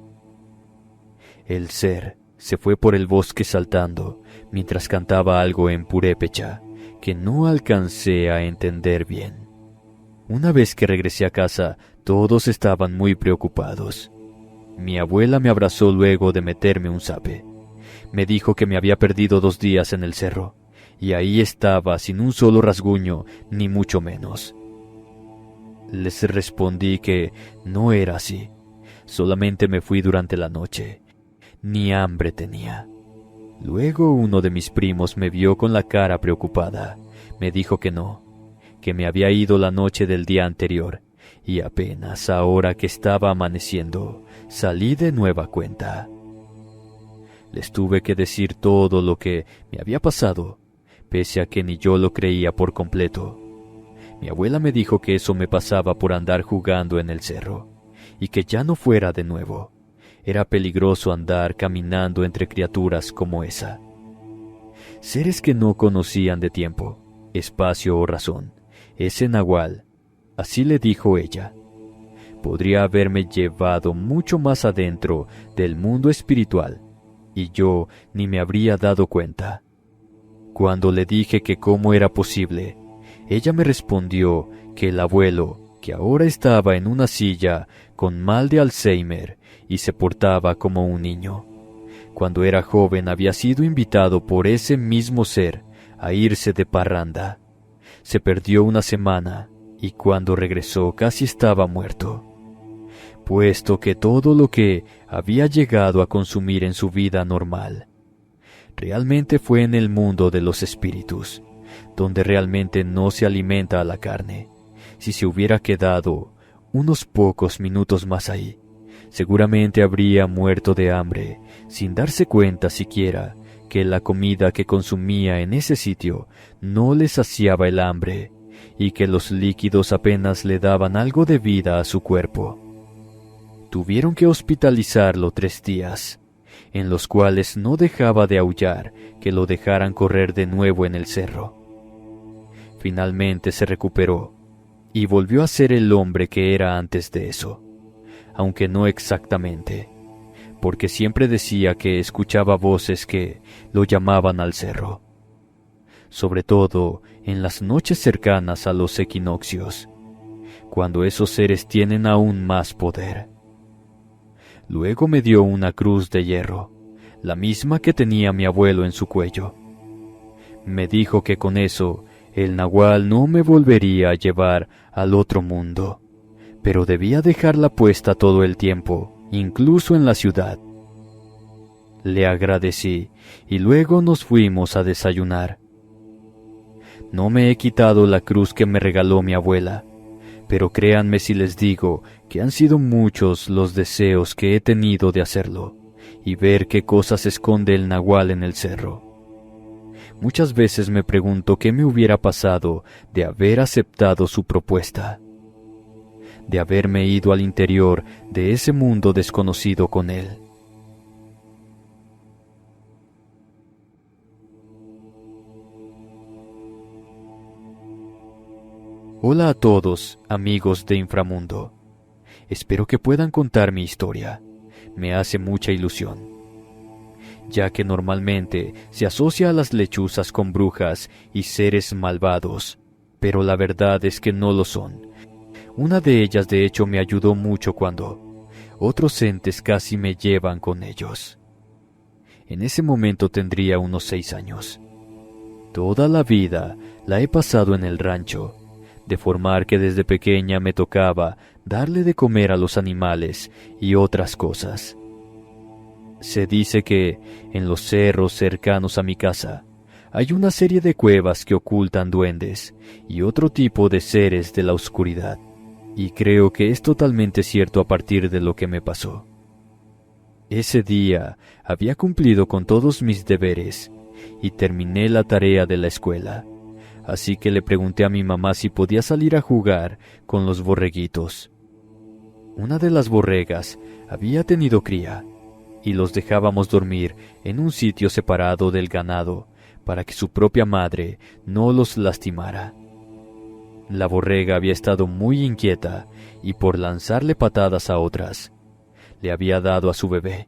El ser se fue por el bosque saltando mientras cantaba algo en purépecha que no alcancé a entender bien. Una vez que regresé a casa, todos estaban muy preocupados. Mi abuela me abrazó luego de meterme un zape. Me dijo que me había perdido 2 días en el cerro, y ahí estaba sin un solo rasguño, ni mucho menos. Les respondí que no era así, solamente me fui durante la noche. Ni hambre tenía. Luego uno de mis primos me vio con la cara preocupada. Me dijo que no, que me había ido la noche del día anterior, y apenas ahora que estaba amaneciendo, salí de nueva cuenta. Les tuve que decir todo lo que me había pasado, pese a que ni yo lo creía por completo. Mi abuela me dijo que eso me pasaba por andar jugando en el cerro, y que ya no fuera de nuevo. Era peligroso andar caminando entre criaturas como esa. Seres que no conocían de tiempo, espacio o razón. Ese nahual, así le dijo ella, podría haberme llevado mucho más adentro del mundo espiritual, y yo ni me habría dado cuenta. Cuando le dije que cómo era posible, ella me respondió que el abuelo, que ahora estaba en una silla con mal de Alzheimer y se portaba como un niño, cuando era joven había sido invitado por ese mismo ser a irse de parranda. Se perdió una semana y cuando regresó casi estaba muerto, puesto que todo lo que había llegado a consumir en su vida normal realmente fue en el mundo de los espíritus, donde realmente no se alimenta a la carne. Si se hubiera quedado unos pocos minutos más ahí, seguramente habría muerto de hambre, sin darse cuenta siquiera que la comida que consumía en ese sitio no le saciaba el hambre y que los líquidos apenas le daban algo de vida a su cuerpo. Tuvieron que hospitalizarlo 3 días, en los cuales no dejaba de aullar que lo dejaran correr de nuevo en el cerro. Finalmente se recuperó y volvió a ser el hombre que era antes de eso, aunque no exactamente, porque siempre decía que escuchaba voces que lo llamaban al cerro, sobre todo en las noches cercanas a los equinoccios, cuando esos seres tienen aún más poder. Luego me dio una cruz de hierro, la misma que tenía mi abuelo en su cuello. Me dijo que con eso el nahual no me volvería a llevar al otro mundo, pero debía dejarla puesta todo el tiempo, incluso en la ciudad. Le agradecí y luego nos fuimos a desayunar. No me he quitado la cruz que me regaló mi abuela, pero créanme si les digo que han sido muchos los deseos que he tenido de hacerlo, y ver qué cosas esconde el nahual en el cerro. Muchas veces me pregunto qué me hubiera pasado de haber aceptado su propuesta, de haberme ido al interior de ese mundo desconocido con él. Hola a todos, amigos de Inframundo. Espero que puedan contar mi historia. Me hace mucha ilusión, ya que normalmente se asocia a las lechuzas con brujas y seres malvados, pero la verdad es que no lo son. Una de ellas de hecho me ayudó mucho cuando otros entes casi me llevan con ellos. En ese momento tendría unos 6 años. Toda la vida la he pasado en el rancho, de formar que desde pequeña me tocaba darle de comer a los animales y otras cosas. Se dice que en los cerros cercanos a mi casa hay una serie de cuevas que ocultan duendes y otro tipo de seres de la oscuridad, y creo que es totalmente cierto a partir de lo que me pasó. Ese día había cumplido con todos mis deberes y terminé la tarea de la escuela, así que le pregunté a mi mamá si podía salir a jugar con los borreguitos. Una de las borregas había tenido cría, y los dejábamos dormir en un sitio separado del ganado para que su propia madre no los lastimara. La borrega había estado muy inquieta y por lanzarle patadas a otras, le había dado a su bebé,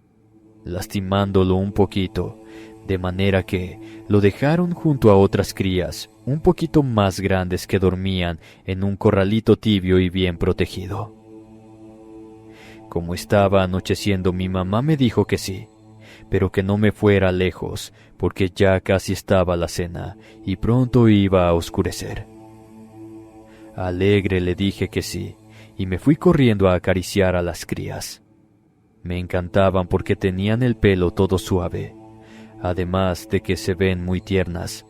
lastimándolo un poquito, de manera que lo dejaron junto a otras crías un poquito más grandes que dormían en un corralito tibio y bien protegido. Como estaba anocheciendo, mi mamá me dijo que sí, pero que no me fuera lejos, porque ya casi estaba la cena y pronto iba a oscurecer. Alegre le dije que sí, y me fui corriendo a acariciar a las crías. Me encantaban porque tenían el pelo todo suave, además de que se ven muy tiernas.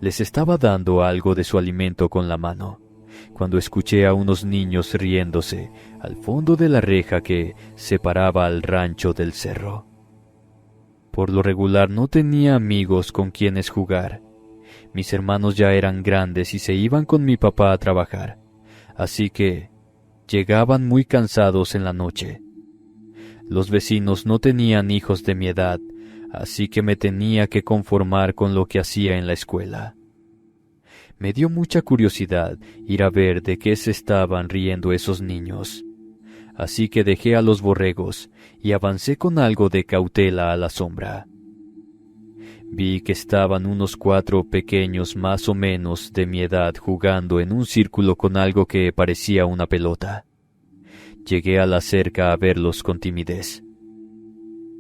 Les estaba dando algo de su alimento con la mano, cuando escuché a unos niños riéndose al fondo de la reja que separaba al rancho del cerro. Por lo regular no tenía amigos con quienes jugar. Mis hermanos ya eran grandes y se iban con mi papá a trabajar, así que llegaban muy cansados en la noche. Los vecinos no tenían hijos de mi edad, así que me tenía que conformar con lo que hacía en la escuela. Me dio mucha curiosidad ir a ver de qué se estaban riendo esos niños, así que dejé a los borregos y avancé con algo de cautela a la sombra. Vi que estaban unos 4 pequeños más o menos de mi edad jugando en un círculo con algo que parecía una pelota. Llegué a la cerca a verlos con timidez.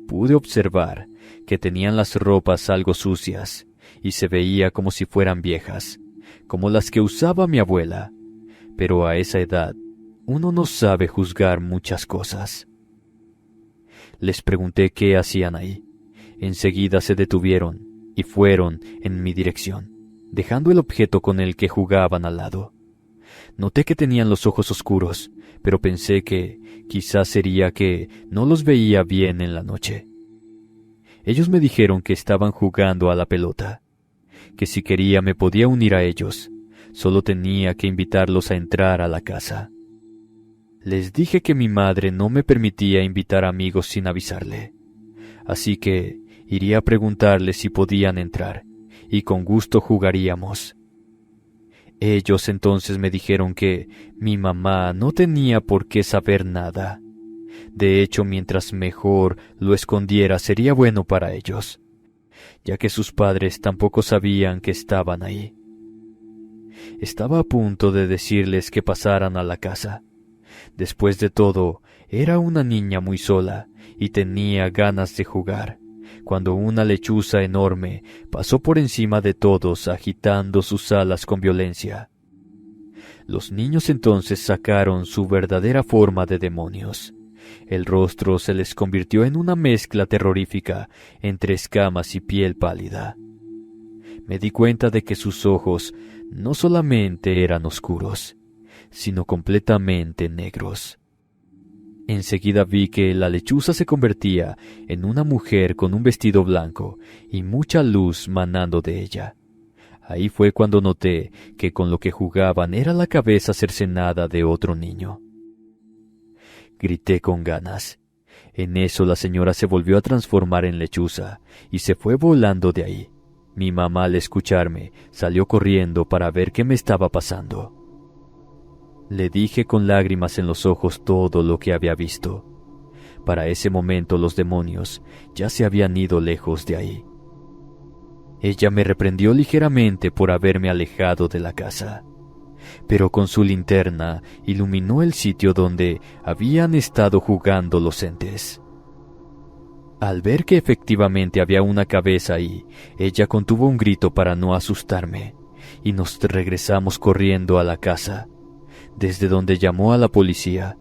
Pude observar que tenían las ropas algo sucias y se veía como si fueran viejas, como las que usaba mi abuela, pero a esa edad uno no sabe juzgar muchas cosas. Les pregunté qué hacían ahí. Enseguida se detuvieron y fueron en mi dirección, dejando el objeto con el que jugaban al lado. Noté que tenían los ojos oscuros, pero pensé que quizás sería que no los veía bien en la noche. Ellos me dijeron que estaban jugando a la pelota, que si quería me podía unir a ellos, solo tenía que invitarlos a entrar a la casa. Les dije que mi madre no me permitía invitar amigos sin avisarle, así que iría a preguntarles si podían entrar, y con gusto jugaríamos. Ellos entonces me dijeron que mi mamá no tenía por qué saber nada. De hecho, mientras mejor lo escondiera sería bueno para ellos, ya que sus padres tampoco sabían que estaban ahí. Estaba a punto de decirles que pasaran a la casa. Después de todo, era una niña muy sola y tenía ganas de jugar, cuando una lechuza enorme pasó por encima de todos agitando sus alas con violencia. Los niños entonces sacaron su verdadera forma de demonios. El rostro se les convirtió en una mezcla terrorífica entre escamas y piel pálida. Me di cuenta de que sus ojos no solamente eran oscuros, sino completamente negros. Enseguida vi que la lechuza se convertía en una mujer con un vestido blanco y mucha luz manando de ella. Ahí fue cuando noté que con lo que jugaban era la cabeza cercenada de otro niño. Grité con ganas. En eso la señora se volvió a transformar en lechuza y se fue volando de ahí. Mi mamá, al escucharme, salió corriendo para ver qué me estaba pasando. Le dije con lágrimas en los ojos todo lo que había visto. Para ese momento los demonios ya se habían ido lejos de ahí. Ella me reprendió ligeramente por haberme alejado de la casa, pero con su linterna iluminó el sitio donde habían estado jugando los entes. Al ver que efectivamente había una cabeza ahí, ella contuvo un grito para no asustarme, y nos regresamos corriendo a la casa, desde donde llamó a la policía.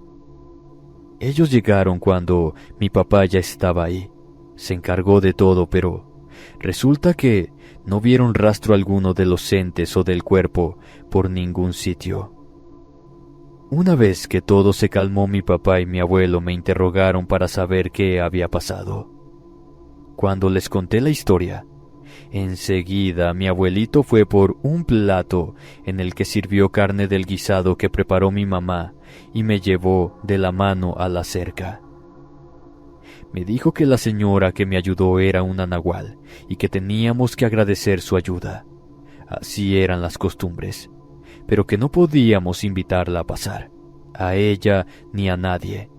Ellos llegaron cuando mi papá ya estaba ahí. Se encargó de todo, pero resulta que no vieron rastro alguno de los entes o del cuerpo por ningún sitio. Una vez que todo se calmó, mi papá y mi abuelo me interrogaron para saber qué había pasado. Cuando les conté la historia, enseguida mi abuelito fue por un plato en el que sirvió carne del guisado que preparó mi mamá y me llevó de la mano a la cerca. Me dijo que la señora que me ayudó era una nahual y que teníamos que agradecer su ayuda. Así eran las costumbres, pero que no podíamos invitarla a pasar, a ella ni a nadie.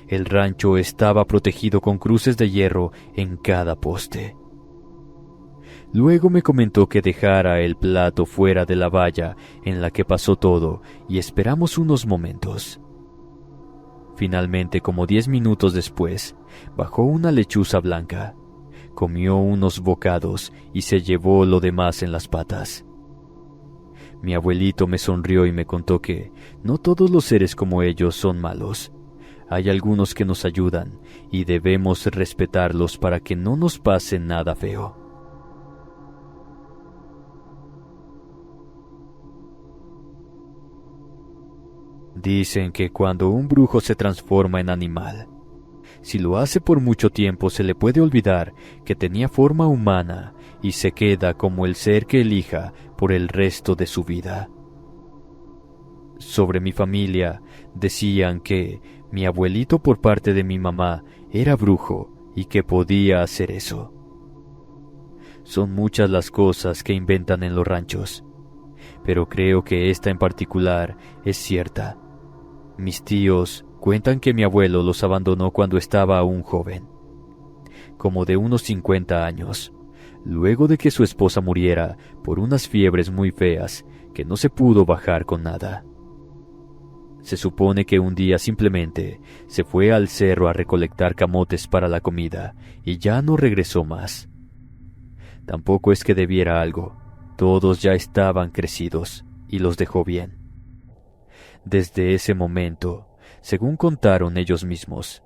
El rancho estaba protegido con cruces de hierro en cada poste. Luego me comentó que dejara el plato fuera de la valla en la que pasó todo y esperamos unos momentos. Finalmente, como 10 minutos después, bajó una lechuza blanca, comió unos bocados y se llevó lo demás en las patas. Mi abuelito me sonrió y me contó que no todos los seres como ellos son malos. Hay algunos que nos ayudan y debemos respetarlos para que no nos pase nada feo. Dicen que cuando un brujo se transforma en animal, si lo hace por mucho tiempo se le puede olvidar que tenía forma humana y se queda como el ser que elija por el resto de su vida. Sobre mi familia decían que mi abuelito por parte de mi mamá era brujo y que podía hacer eso. Son muchas las cosas que inventan en los ranchos, pero creo que esta en particular es cierta. Mis tíos cuentan que mi abuelo los abandonó cuando estaba aún joven, como de unos 50 años, luego de que su esposa muriera por unas fiebres muy feas que no se pudo bajar con nada. Se supone que un día simplemente se fue al cerro a recolectar camotes para la comida y ya no regresó más. Tampoco es que debiera algo, todos ya estaban crecidos y los dejó bien. Desde ese momento, según contaron ellos mismos,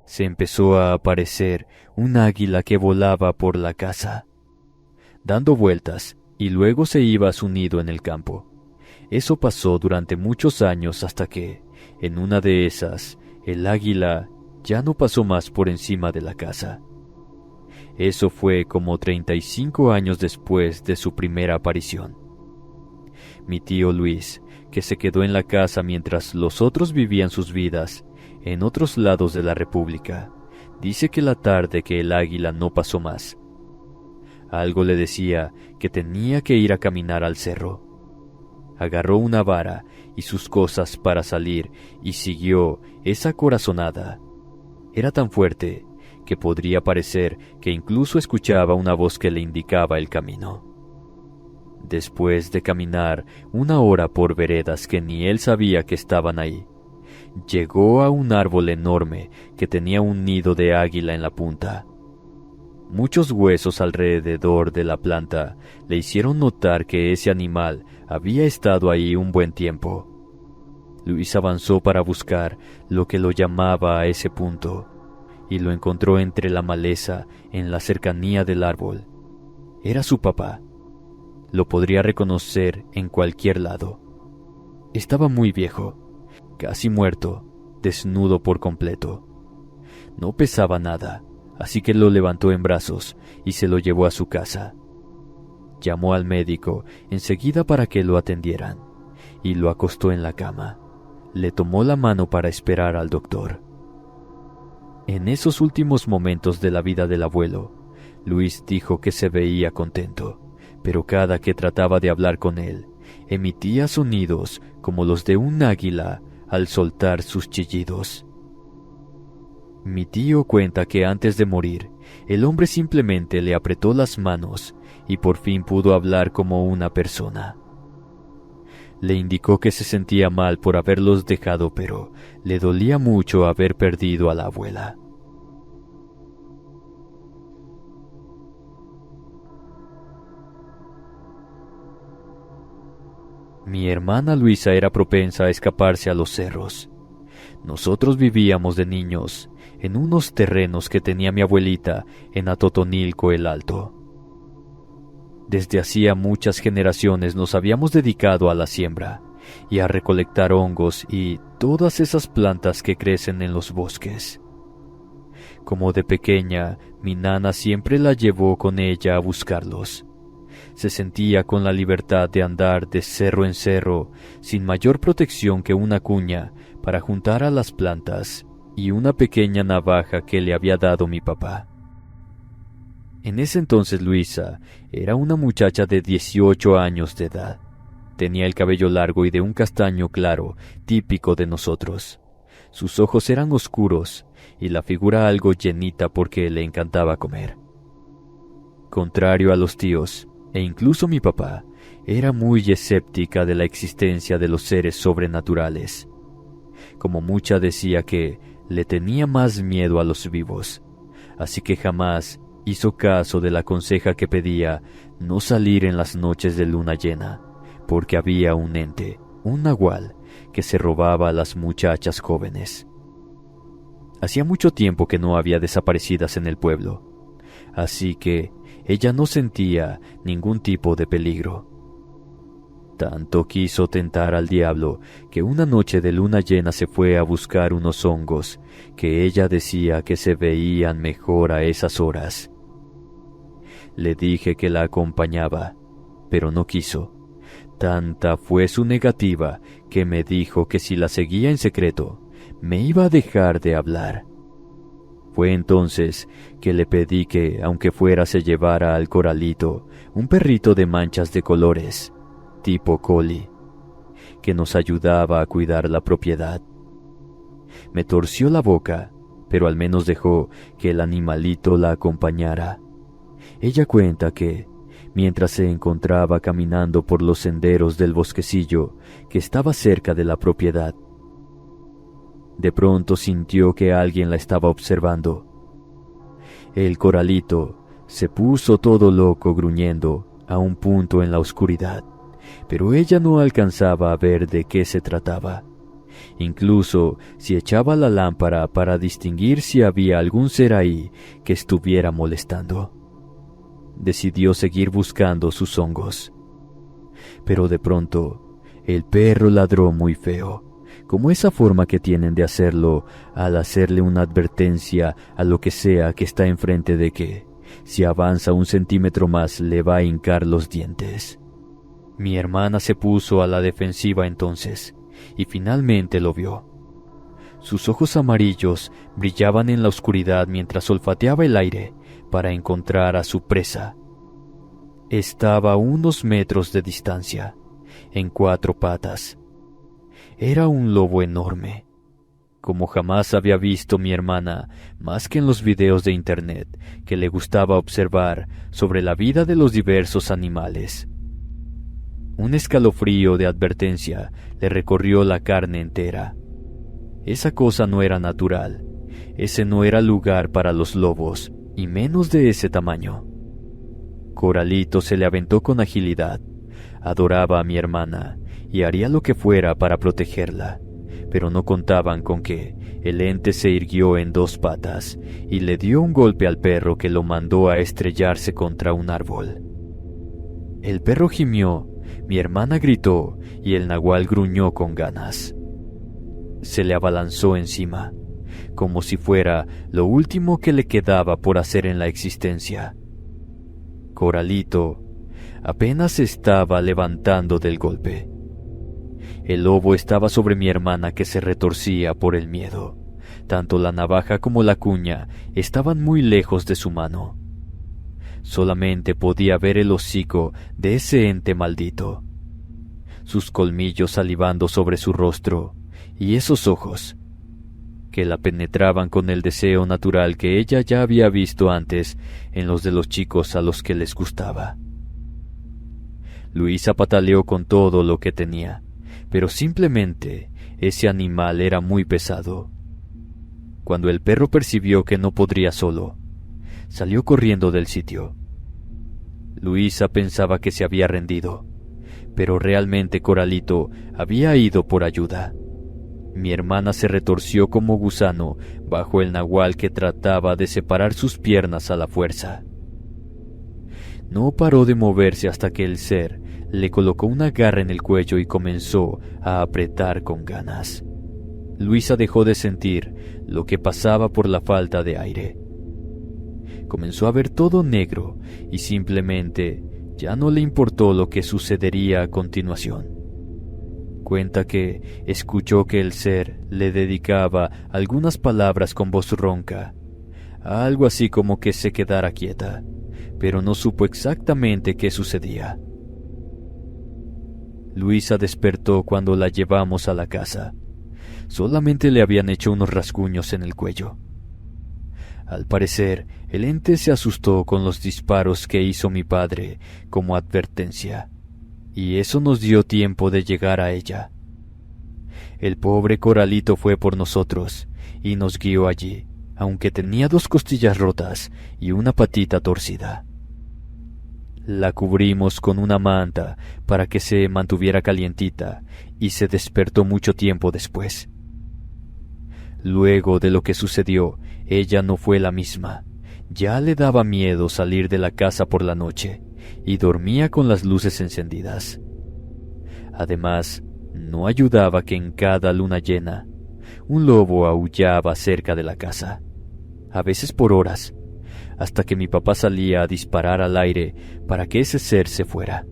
se empezó a aparecer un águila que volaba por la casa, dando vueltas, y luego se iba a su nido en el campo. Eso pasó durante muchos años hasta que, en una de esas, el águila ya no pasó más por encima de la casa. Eso fue como 35 años después de su primera aparición. Mi tío Luis, que se quedó en la casa mientras los otros vivían sus vidas en otros lados de la República, dice que la tarde que el águila no pasó más, algo le decía que tenía que ir a caminar al cerro. Agarró una vara y sus cosas para salir y siguió esa corazonada. Era tan fuerte que podría parecer que incluso escuchaba una voz que le indicaba el camino. Después de caminar 1 hora por veredas que ni él sabía que estaban ahí, llegó a un árbol enorme que tenía un nido de águila en la punta. Muchos huesos alrededor de la planta le hicieron notar que ese animal había estado ahí un buen tiempo. Luis avanzó para buscar lo que lo llamaba a ese punto, y lo encontró entre la maleza en la cercanía del árbol. Era su papá. Lo podría reconocer en cualquier lado. Estaba muy viejo, casi muerto, desnudo por completo. No pesaba nada, así que lo levantó en brazos y se lo llevó a su casa. Llamó al médico enseguida para que lo atendieran y lo acostó en la cama. Le tomó la mano para esperar al doctor. En esos últimos momentos de la vida del abuelo, Luis dijo que se veía contento, pero cada que trataba de hablar con él, emitía sonidos como los de un águila al soltar sus chillidos. Mi tío cuenta que antes de morir, el hombre simplemente le apretó las manos y por fin pudo hablar como una persona. Le indicó que se sentía mal por haberlos dejado, pero le dolía mucho haber perdido a la abuela. Mi hermana Luisa era propensa a escaparse a los cerros. Nosotros vivíamos de niños en unos terrenos que tenía mi abuelita en Atotonilco el Alto. Desde hacía muchas generaciones nos habíamos dedicado a la siembra y a recolectar hongos y todas esas plantas que crecen en los bosques. Como de pequeña, mi nana siempre la llevó con ella a buscarlos. Se sentía con la libertad de andar de cerro en cerro, sin mayor protección que una cuña para juntar a las plantas y una pequeña navaja que le había dado mi papá. En ese entonces Luisa era una muchacha de 18 años de edad. Tenía el cabello largo y de un castaño claro, típico de nosotros. Sus ojos eran oscuros y la figura algo llenita porque le encantaba comer. Contrario a los tíos, e incluso mi papá, era muy escéptica de la existencia de los seres sobrenaturales. Como mucha decía que le tenía más miedo a los vivos, así que jamás hizo caso de la conseja que pedía no salir en las noches de luna llena, porque había un ente, un nahual, que se robaba a las muchachas jóvenes. Hacía mucho tiempo que no había desaparecidas en el pueblo, así que ella no sentía ningún tipo de peligro. Tanto quiso tentar al diablo que una noche de luna llena se fue a buscar unos hongos que ella decía que se veían mejor a esas horas. Le dije que la acompañaba, pero no quiso. Tanta fue su negativa que me dijo que si la seguía en secreto, me iba a dejar de hablar. Fue entonces que le pedí que, aunque fuera, se llevara al Coralito, un perrito de manchas de colores, tipo collie, que nos ayudaba a cuidar la propiedad. Me torció la boca, pero al menos dejó que el animalito la acompañara. Ella cuenta que, mientras se encontraba caminando por los senderos del bosquecillo que estaba cerca de la propiedad, de pronto sintió que alguien la estaba observando. El Coralito se puso todo loco gruñendo a un punto en la oscuridad, pero ella no alcanzaba a ver de qué se trataba. Incluso si echaba la lámpara para distinguir si había algún ser ahí que estuviera molestando. Decidió seguir buscando sus hongos. Pero de pronto, el perro ladró muy feo, como esa forma que tienen de hacerlo al hacerle una advertencia a lo que sea que está enfrente de que, si avanza 1 centímetro más, le va a hincar los dientes. Mi hermana se puso a la defensiva entonces, y finalmente lo vio. Sus ojos amarillos brillaban en la oscuridad mientras olfateaba el aire para encontrar a su presa. Estaba a unos metros de distancia, en 4 patas. Era un lobo enorme, como jamás había visto mi hermana, más que en los videos de internet que le gustaba observar sobre la vida de los diversos animales. Un escalofrío de advertencia le recorrió la carne entera. Esa cosa no era natural, ese no era lugar para los lobos, y menos de ese tamaño. Coralito se le aventó con agilidad. Adoraba a mi hermana y haría lo que fuera para protegerla, pero no contaban con que el ente se irguió en 2 patas y le dio un golpe al perro que lo mandó a estrellarse contra un árbol. El perro gimió, mi hermana gritó y el nahual gruñó con ganas. se le abalanzó encima, como si fuera lo último que le quedaba por hacer en la existencia. Coralito apenas se estaba levantando del golpe. El lobo estaba sobre mi hermana, que se retorcía por el miedo. Tanto la navaja como la cuña estaban muy lejos de su mano. Solamente podía ver el hocico de ese ente maldito, sus colmillos salivando sobre su rostro, y esos ojos que la penetraban con el deseo natural que ella ya había visto antes en los de los chicos a los que les gustaba. Luisa pataleó con todo lo que tenía, pero simplemente ese animal era muy pesado. Cuando el perro percibió que no podría solo, salió corriendo del sitio. Luisa pensaba que se había rendido, pero realmente Coralito había ido por ayuda. Mi hermana se retorció como gusano bajo el nahual, que trataba de separar sus piernas a la fuerza. No paró de moverse hasta que el ser le colocó una garra en el cuello y comenzó a apretar con ganas. Luisa dejó de sentir lo que pasaba por la falta de aire. Comenzó a ver todo negro y simplemente ya no le importó lo que sucedería a continuación. Cuenta que escuchó que el ser le dedicaba algunas palabras con voz ronca, algo así como que se quedara quieta, pero no supo exactamente qué sucedía. Luisa despertó cuando la llevamos a la casa. Solamente le habían hecho unos rasguños en el cuello. Al parecer, el ente se asustó con los disparos que hizo mi padre como advertencia, y eso nos dio tiempo de llegar a ella. El pobre Coralito fue por nosotros y nos guió allí, aunque tenía 2 costillas rotas y una patita torcida. La cubrimos con una manta para que se mantuviera calientita y se despertó mucho tiempo después. Luego de lo que sucedió, ella no fue la misma. Ya le daba miedo salir de la casa por la noche y dormía con las luces encendidas. Además, no ayudaba que en cada luna llena, un lobo aullaba cerca de la casa, a veces por horas, hasta que mi papá salía a disparar al aire para que ese ser se fuera.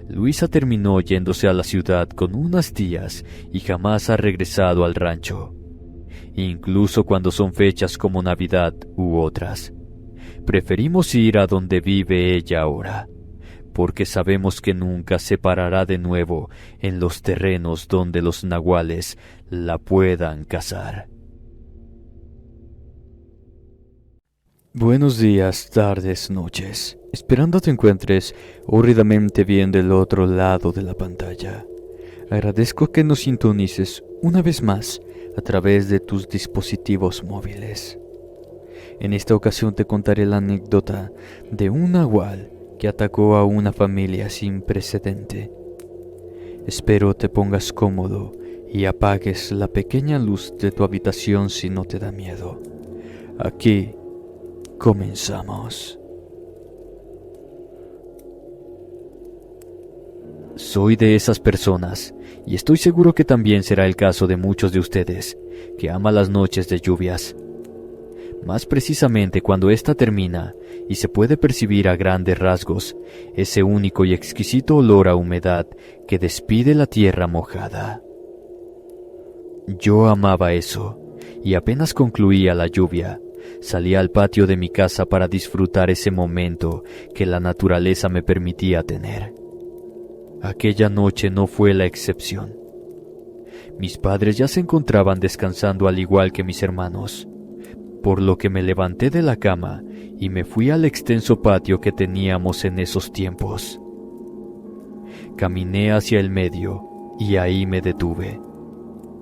Luisa terminó yéndose a la ciudad con unas tías y jamás ha regresado al rancho, incluso cuando son fechas como Navidad u otras. Preferimos ir a donde vive ella ahora, porque sabemos que nunca se parará de nuevo en los terrenos donde los nahuales la puedan cazar. Buenos días, tardes, noches. Esperando te encuentres horridamente bien del otro lado de la pantalla. Agradezco que nos sintonices una vez más a través de tus dispositivos móviles. En esta ocasión te contaré la anécdota de un nahual que atacó a una familia sin precedente. Espero te pongas cómodo y apagues la pequeña luz de tu habitación si no te da miedo. Aquí comenzamos. Soy de esas personas, y estoy seguro que también será el caso de muchos de ustedes, que ama las noches de lluvias. Más precisamente cuando ésta termina y se puede percibir a grandes rasgos ese único y exquisito olor a humedad que despide la tierra mojada. Yo amaba eso, y apenas concluía la lluvia, salía al patio de mi casa para disfrutar ese momento que la naturaleza me permitía tener. Aquella noche no fue la excepción. Mis padres ya se encontraban descansando al igual que mis hermanos, por lo que me levanté de la cama y me fui al extenso patio que teníamos en esos tiempos. Caminé hacia el medio y ahí me detuve.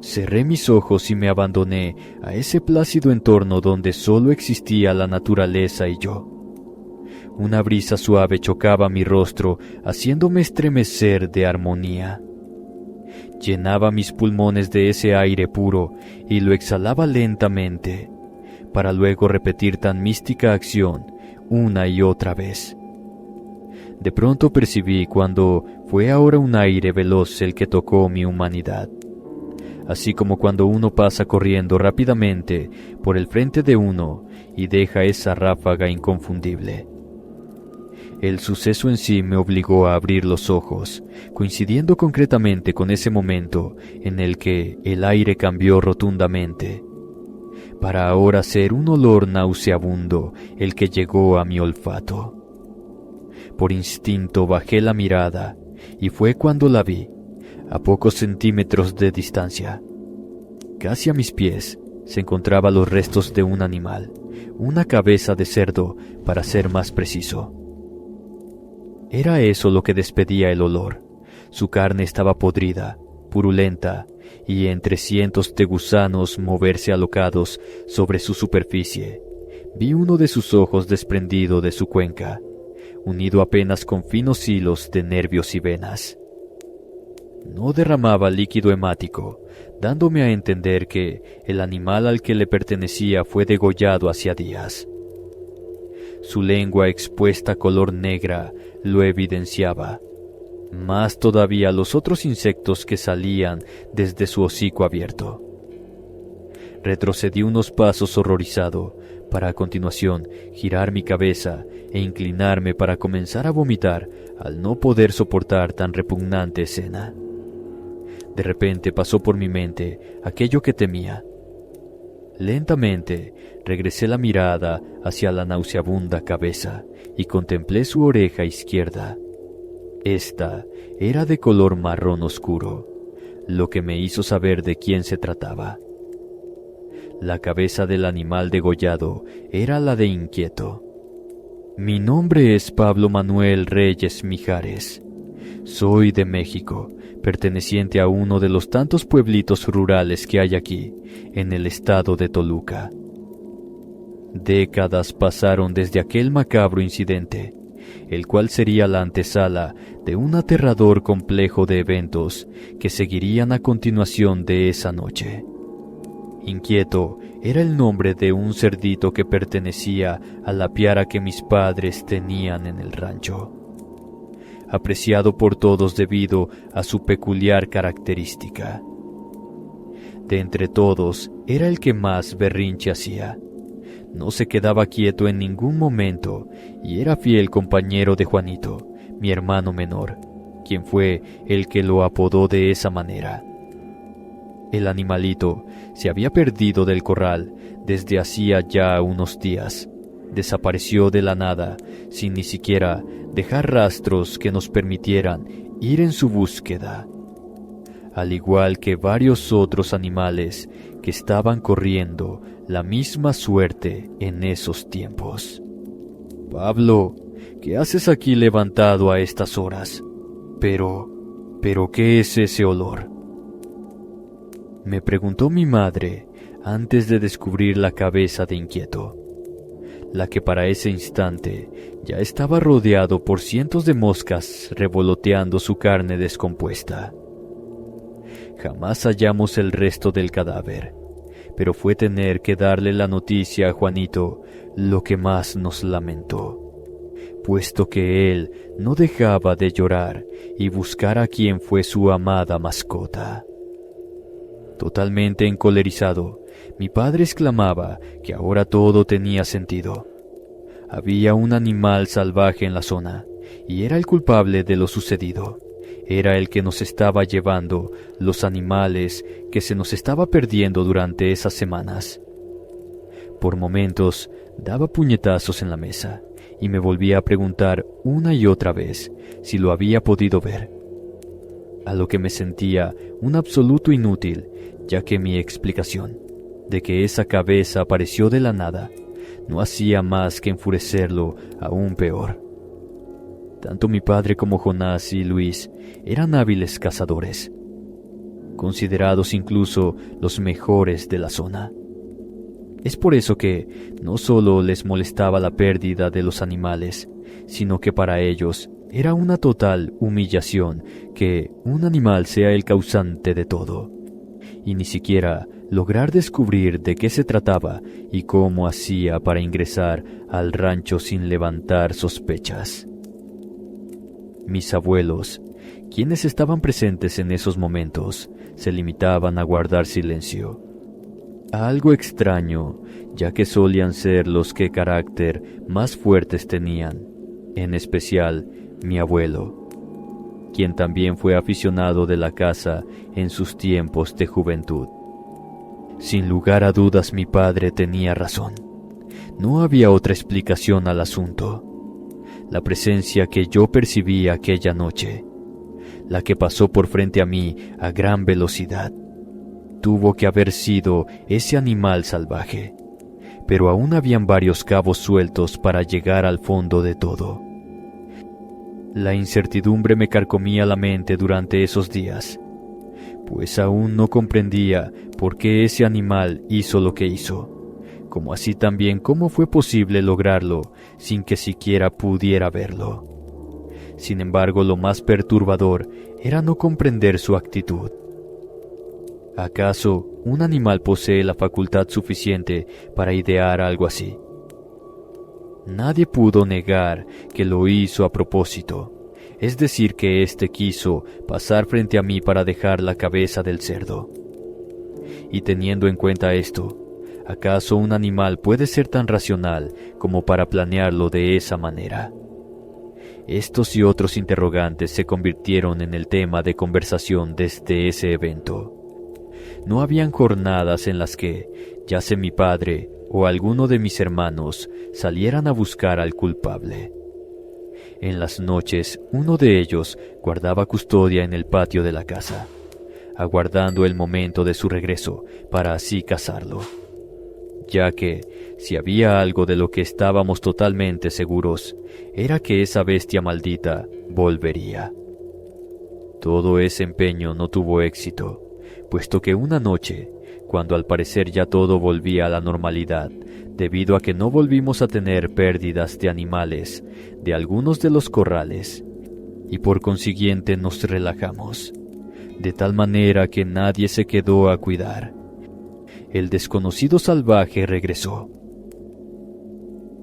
Cerré mis ojos y me abandoné a ese plácido entorno donde solo existía la naturaleza y yo. Una brisa suave chocaba mi rostro, haciéndome estremecer de armonía. Llenaba mis pulmones de ese aire puro y lo exhalaba lentamente, para luego repetir tan mística acción una y otra vez. De pronto percibí cuando fue ahora un aire veloz el que tocó mi humanidad. así como cuando uno pasa corriendo rápidamente por el frente de uno y deja esa ráfaga inconfundible. El suceso en sí me obligó a abrir los ojos, coincidiendo concretamente con ese momento en el que el aire cambió rotundamente, para ahora ser un olor nauseabundo el que llegó a mi olfato. Por instinto bajé la mirada, y fue cuando la vi, a pocos centímetros de distancia. Casi a mis pies se encontraban los restos de un animal, una cabeza de cerdo, para ser más preciso. Era eso lo que despedía el olor. Su carne estaba podrida, purulenta, y entre cientos de gusanos moverse alocados sobre su superficie. Vi uno de sus ojos desprendido de su cuenca, unido apenas con finos hilos de nervios y venas. No derramaba líquido hemático, dándome a entender que el animal al que le pertenecía fue degollado hacía días. Su lengua expuesta color negra lo evidenciaba. Más todavía los otros insectos que salían desde su hocico abierto. Retrocedí unos pasos horrorizado, para a continuación girar mi cabeza e inclinarme para comenzar a vomitar al no poder soportar tan repugnante escena. De repente pasó por mi mente aquello que temía. Lentamente regresé la mirada hacia la nauseabunda cabeza y contemplé su oreja izquierda. Esta era de color marrón oscuro, lo que me hizo saber de quién se trataba. La cabeza del animal degollado era la de Inquieto. Mi nombre es Pablo Manuel Reyes Mijares. Soy de México, perteneciente a uno de los tantos pueblitos rurales que hay aquí, en el estado de Toluca. Décadas pasaron desde aquel macabro incidente, el cual sería la antesala de un aterrador complejo de eventos que seguirían a continuación de esa noche. Inquieto era el nombre de un cerdito que pertenecía a la piara que mis padres tenían en el rancho, apreciado por todos debido a su peculiar característica. De entre todos, era el que más berrinche hacía. No se quedaba quieto en ningún momento y era fiel compañero de Juanito, mi hermano menor, quien fue el que lo apodó de esa manera. El animalito se había perdido del corral desde hacía ya unos días. Desapareció de la nada, sin ni siquiera dejar rastros que nos permitieran ir en su búsqueda, al igual que varios otros animales que estaban corriendo la misma suerte en esos tiempos. «Pablo, ¿qué haces aquí levantado a estas horas? Pero, ¿qué es ese olor?», me preguntó mi madre antes de descubrir la cabeza de Inquieto, la que para ese instante ya estaba rodeado por cientos de moscas revoloteando su carne descompuesta. Jamás hallamos el resto del cadáver, pero fue tener que darle la noticia a Juanito lo que más nos lamentó, puesto que él no dejaba de llorar y buscar a quien fue su amada mascota. Totalmente encolerizado, mi padre exclamaba que ahora todo tenía sentido. Había un animal salvaje en la zona, y era el culpable de lo sucedido. Era el que nos estaba llevando los animales que se nos estaba perdiendo durante esas semanas. Por momentos daba puñetazos en la mesa, y me volvía a preguntar una y otra vez si lo había podido ver. A lo que me sentía un absoluto inútil, ya que mi explicación de que esa cabeza apareció de la nada no hacía más que enfurecerlo aún peor. Tanto mi padre como Jonás y Luis eran hábiles cazadores, considerados incluso los mejores de la zona. Es por eso que no solo les molestaba la pérdida de los animales, sino que para ellos era una total humillación que un animal sea el causante de todo, y ni siquiera lograr descubrir de qué se trataba y cómo hacía para ingresar al rancho sin levantar sospechas. Mis abuelos, quienes estaban presentes en esos momentos, se limitaban a guardar silencio. Algo extraño, ya que solían ser los que carácter más fuertes tenían, en especial mi abuelo, quien también fue aficionado de la caza en sus tiempos de juventud. Sin lugar a dudas, mi padre tenía razón. No había otra explicación al asunto. La presencia que yo percibí aquella noche, la que pasó por frente a mí a gran velocidad, tuvo que haber sido ese animal salvaje, pero aún habían varios cabos sueltos para llegar al fondo de todo. La incertidumbre me carcomía la mente durante esos días, pues aún no comprendía por qué ese animal hizo lo que hizo, como así también cómo fue posible lograrlo sin que siquiera pudiera verlo. Sin embargo, lo más perturbador era no comprender su actitud. ¿Acaso un animal posee la facultad suficiente para idear algo así? Nadie pudo negar que lo hizo a propósito, es decir, que éste quiso pasar frente a mí para dejar la cabeza del cerdo. Y teniendo en cuenta esto, ¿acaso un animal puede ser tan racional como para planearlo de esa manera? Estos y otros interrogantes se convirtieron en el tema de conversación desde ese evento. No habían jornadas en las que, ya sea mi padre o alguno de mis hermanos, salieran a buscar al culpable. En las noches, uno de ellos guardaba custodia en el patio de la casa, aguardando el momento de su regreso para así cazarlo, ya que, si había algo de lo que estábamos totalmente seguros, era que esa bestia maldita volvería. Todo ese empeño no tuvo éxito, puesto que una noche, cuando al parecer ya todo volvía a la normalidad, debido a que no volvimos a tener pérdidas de animales de algunos de los corrales, y por consiguiente nos relajamos, de tal manera que nadie se quedó a cuidar, el desconocido salvaje regresó.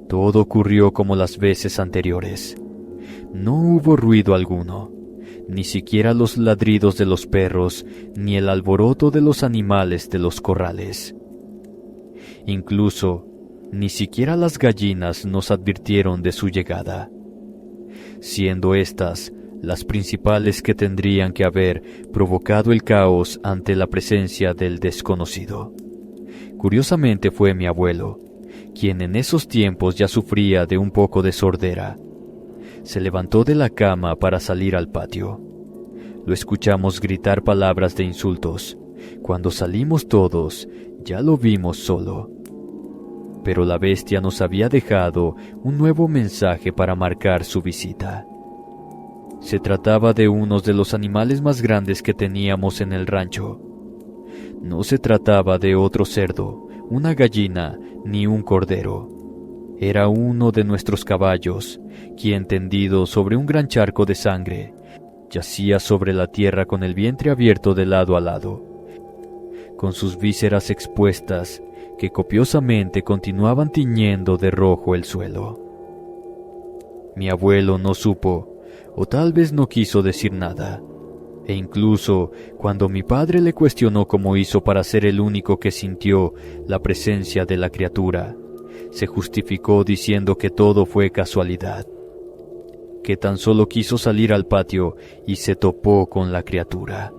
Todo ocurrió como las veces anteriores. No hubo ruido alguno, ni siquiera los ladridos de los perros, ni el alboroto de los animales de los corrales. Incluso, ni siquiera las gallinas nos advirtieron de su llegada, siendo estas las principales que tendrían que haber provocado el caos ante la presencia del desconocido. Curiosamente fue mi abuelo, quien en esos tiempos ya sufría de un poco de sordera. Se levantó de la cama para salir al patio. Lo escuchamos gritar palabras de insultos. Cuando salimos todos, ya lo vimos solo. Pero la bestia nos había dejado un nuevo mensaje para marcar su visita. Se trataba de uno de los animales más grandes que teníamos en el rancho. No se trataba de otro cerdo, una gallina, ni un cordero. Era uno de nuestros caballos, quien tendido sobre un gran charco de sangre, yacía sobre la tierra con el vientre abierto de lado a lado, con sus vísceras expuestas, que copiosamente continuaban tiñendo de rojo el suelo. Mi abuelo no supo, o tal vez no quiso decir nada, e incluso cuando mi padre le cuestionó cómo hizo para ser el único que sintió la presencia de la criatura, se justificó diciendo que todo fue casualidad, que tan solo quiso salir al patio y se topó con la criatura.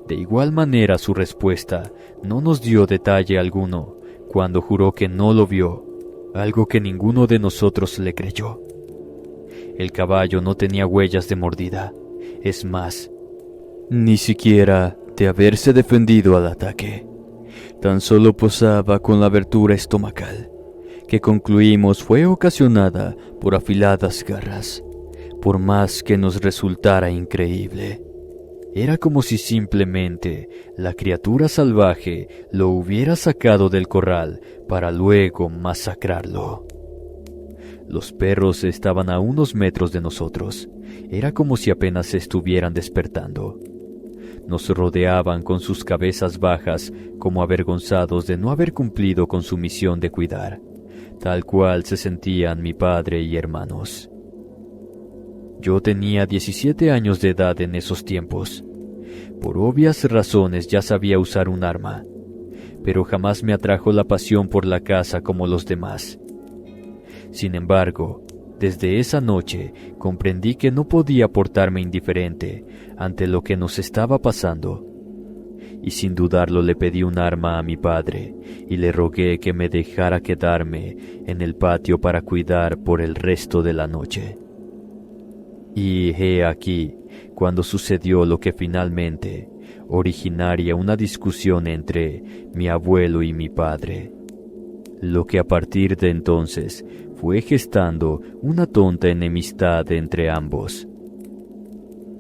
De igual manera su respuesta no nos dio detalle alguno cuando juró que no lo vio, algo que ninguno de nosotros le creyó. El caballo no tenía huellas de mordida, es más, ni siquiera de haberse defendido al ataque. Tan solo posaba con la abertura estomacal, que concluimos fue ocasionada por afiladas garras, por más que nos resultara increíble. Era como si simplemente la criatura salvaje lo hubiera sacado del corral para luego masacrarlo. Los perros estaban a unos metros de nosotros. Era como si apenas se estuvieran despertando. Nos rodeaban con sus cabezas bajas, como avergonzados de no haber cumplido con su misión de cuidar, tal cual se sentían mi padre y hermanos. Yo tenía 17 años de edad en esos tiempos. Por obvias razones ya sabía usar un arma, pero jamás me atrajo la pasión por la caza como los demás. Sin embargo, desde esa noche comprendí que no podía portarme indiferente ante lo que nos estaba pasando, y sin dudarlo le pedí un arma a mi padre y le rogué que me dejara quedarme en el patio para cuidar por el resto de la noche. Y he aquí cuando sucedió lo que finalmente originaría una discusión entre mi abuelo y mi padre, lo que a partir de entonces fue gestando una tonta enemistad entre ambos.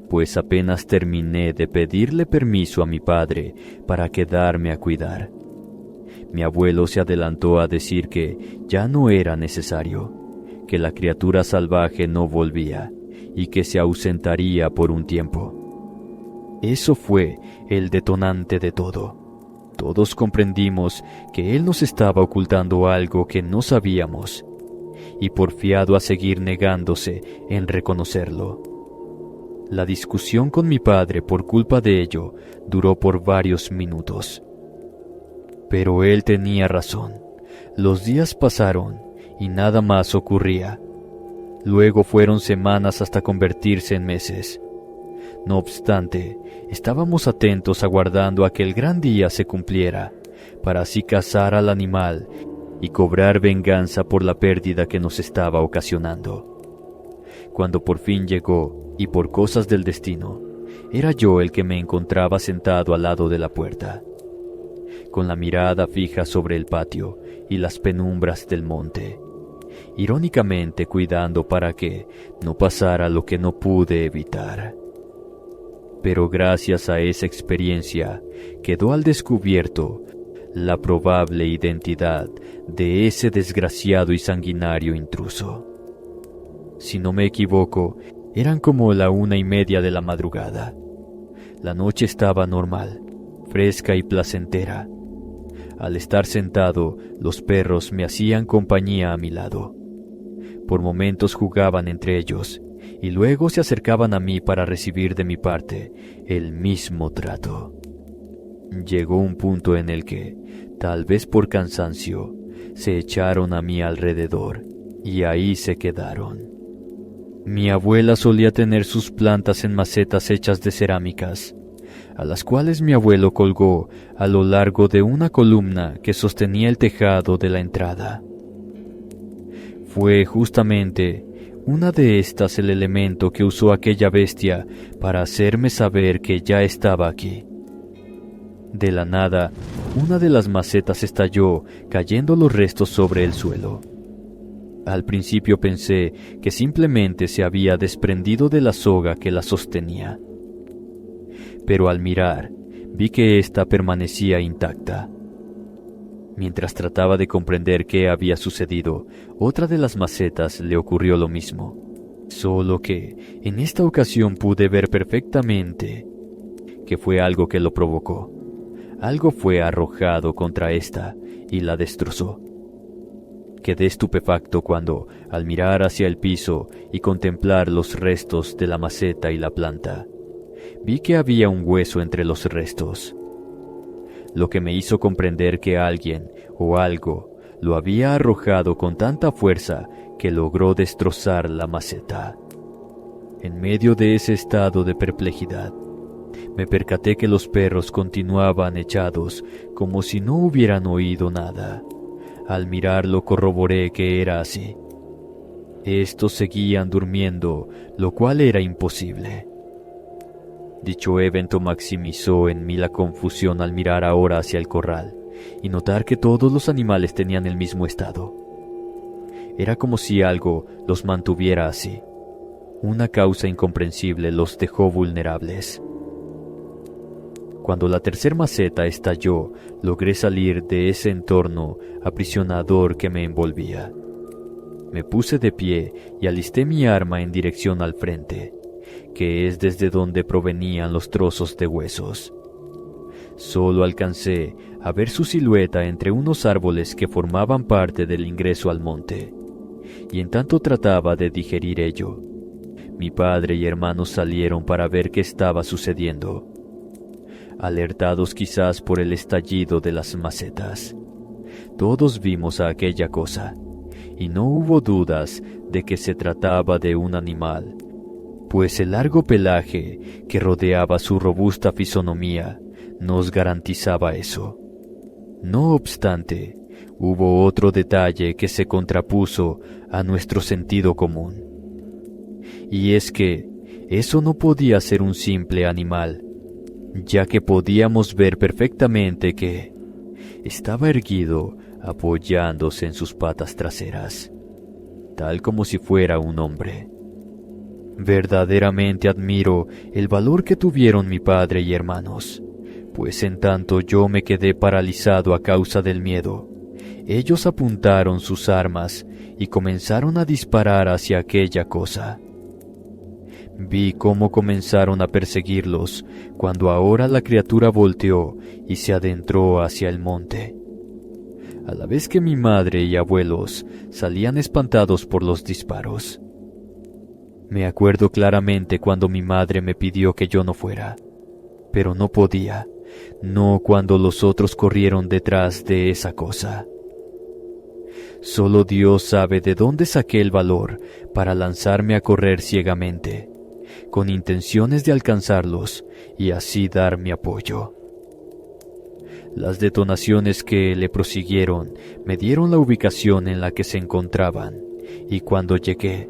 Pues apenas terminé de pedirle permiso a mi padre para quedarme a cuidar, mi abuelo se adelantó a decir que ya no era necesario, que la criatura salvaje no volvía y que se ausentaría por un tiempo. Eso fue el detonante de todo. Todos comprendimos que él nos estaba ocultando algo que no sabíamos, y porfiado a seguir negándose en reconocerlo. La discusión con mi padre por culpa de ello duró por varios minutos. Pero él tenía razón. Los días pasaron y nada más ocurría. Luego fueron semanas hasta convertirse en meses. No obstante, estábamos atentos aguardando a que el gran día se cumpliera, para así cazar al animal y cobrar venganza por la pérdida que nos estaba ocasionando. Cuando por fin llegó, y por cosas del destino, era yo el que me encontraba sentado al lado de la puerta, con la mirada fija sobre el patio y las penumbras del monte, irónicamente cuidando para que no pasara lo que no pude evitar. Pero gracias a esa experiencia quedó al descubierto la probable identidad de ese desgraciado y sanguinario intruso. Si no me equivoco, eran como la 1:30 de la madrugada. La noche estaba normal, fresca y placentera. Al estar sentado, los perros me hacían compañía a mi lado. Por momentos jugaban entre ellos, y luego se acercaban a mí para recibir de mi parte el mismo trato. Llegó un punto en el que, tal vez por cansancio, se echaron a mi alrededor, y ahí se quedaron. Mi abuela solía tener sus plantas en macetas hechas de cerámicas, a las cuales mi abuelo colgó a lo largo de una columna que sostenía el tejado de la entrada. Fue justamente una de estas el elemento que usó aquella bestia para hacerme saber que ya estaba aquí. De la nada, una de las macetas estalló, cayendo los restos sobre el suelo. Al principio pensé que simplemente se había desprendido de la soga que la sostenía. Pero al mirar, vi que ésta permanecía intacta. Mientras trataba de comprender qué había sucedido, otra de las macetas le ocurrió lo mismo. Solo que, en esta ocasión pude ver perfectamente que fue algo que lo provocó. Algo fue arrojado contra esta y la destrozó. Quedé estupefacto cuando, al mirar hacia el piso y contemplar los restos de la maceta y la planta, vi que había un hueso entre los restos, lo que me hizo comprender que alguien o algo lo había arrojado con tanta fuerza que logró destrozar la maceta. En medio de ese estado de perplejidad, me percaté que los perros continuaban echados como si no hubieran oído nada. Al mirarlo corroboré que era así. Estos seguían durmiendo, lo cual era imposible. Dicho evento maximizó en mí la confusión al mirar ahora hacia el corral y notar que todos los animales tenían el mismo estado. Era como si algo los mantuviera así. Una causa incomprensible los dejó vulnerables. Cuando la tercera maceta estalló, logré salir de ese entorno aprisionador que me envolvía. Me puse de pie y alisté mi arma en dirección al frente, que es desde donde provenían los trozos de huesos. Solo alcancé a ver su silueta entre unos árboles que formaban parte del ingreso al monte, y en tanto trataba de digerir ello, Mi padre y hermanos salieron para ver qué estaba sucediendo, alertados quizás por el estallido de las macetas. Todos vimos a aquella cosa, y no hubo dudas de que se trataba de un animal, pues el largo pelaje que rodeaba su robusta fisonomía nos garantizaba eso. No obstante, hubo otro detalle que se contrapuso a nuestro sentido común. Y es que eso no podía ser un simple animal, ya que podíamos ver perfectamente que estaba erguido apoyándose en sus patas traseras, tal como si fuera un hombre. Verdaderamente admiro el valor que tuvieron mi padre y hermanos, pues en tanto yo me quedé paralizado a causa del miedo, ellos apuntaron sus armas y comenzaron a disparar hacia aquella cosa. Vi cómo comenzaron a perseguirlos cuando ahora la criatura volteó y se adentró hacia el monte, a la vez que mi madre y abuelos salían espantados por los disparos. Me acuerdo claramente cuando mi madre me pidió que yo no fuera, pero no podía, no cuando los otros corrieron detrás de esa cosa. Solo Dios sabe de dónde saqué el valor para lanzarme a correr ciegamente, con intenciones de alcanzarlos y así dar mi apoyo. Las detonaciones que le prosiguieron me dieron la ubicación en la que se encontraban, y cuando llegué,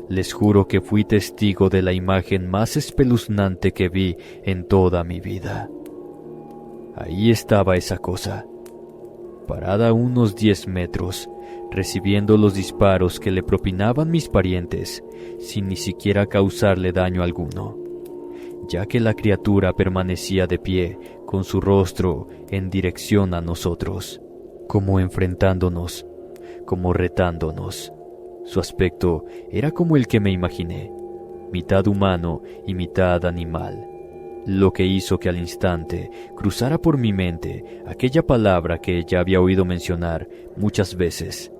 les juro que fui testigo de la imagen más espeluznante que vi en toda mi vida. Ahí estaba esa cosa, parada a unos 10 metros, recibiendo los disparos que le propinaban mis parientes, sin ni siquiera causarle daño alguno, ya que la criatura permanecía de pie, con su rostro en dirección a nosotros, como enfrentándonos, como retándonos. Su aspecto era como el que me imaginé, mitad humano y mitad animal, lo que hizo que al instante cruzara por mi mente aquella palabra que ya había oído mencionar muchas veces,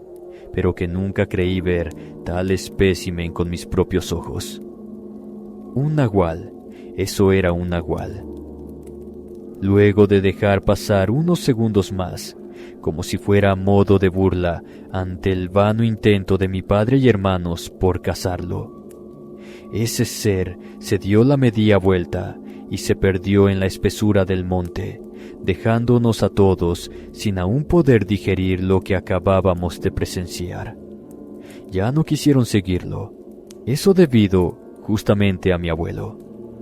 pero que nunca creí ver tal espécimen con mis propios ojos. Un nahual, eso era un nahual. Luego de dejar pasar unos segundos más, como si fuera a modo de burla ante el vano intento de mi padre y hermanos por cazarlo, ese ser se dio la media vuelta y se perdió en la espesura del monte, dejándonos a todos sin aún poder digerir lo que acabábamos de presenciar. Ya no quisieron seguirlo, eso debido justamente a mi abuelo,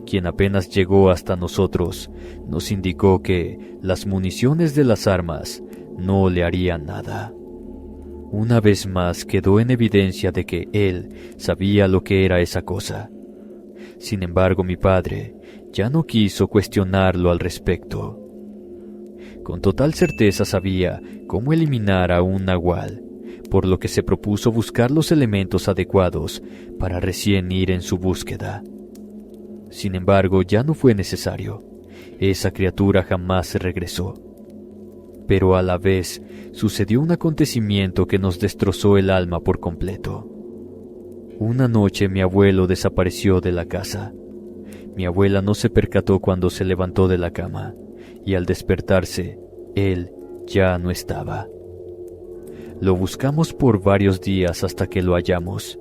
quien apenas llegó hasta nosotros, nos indicó que las municiones de las armas no le harían nada. Una vez más quedó en evidencia de que él sabía lo que era esa cosa. Sin embargo, mi padre ya no quiso cuestionarlo al respecto. Con total certeza sabía cómo eliminar a un nahual, por lo que se propuso buscar los elementos adecuados para recién ir en su búsqueda. Sin embargo, ya no fue necesario. Esa criatura jamás regresó. Pero a la vez sucedió un acontecimiento que nos destrozó el alma por completo. Una noche mi abuelo desapareció de la casa. Mi abuela no se percató cuando se levantó de la cama, y al despertarse, él ya no estaba. Lo buscamos por varios días hasta que lo hallamos,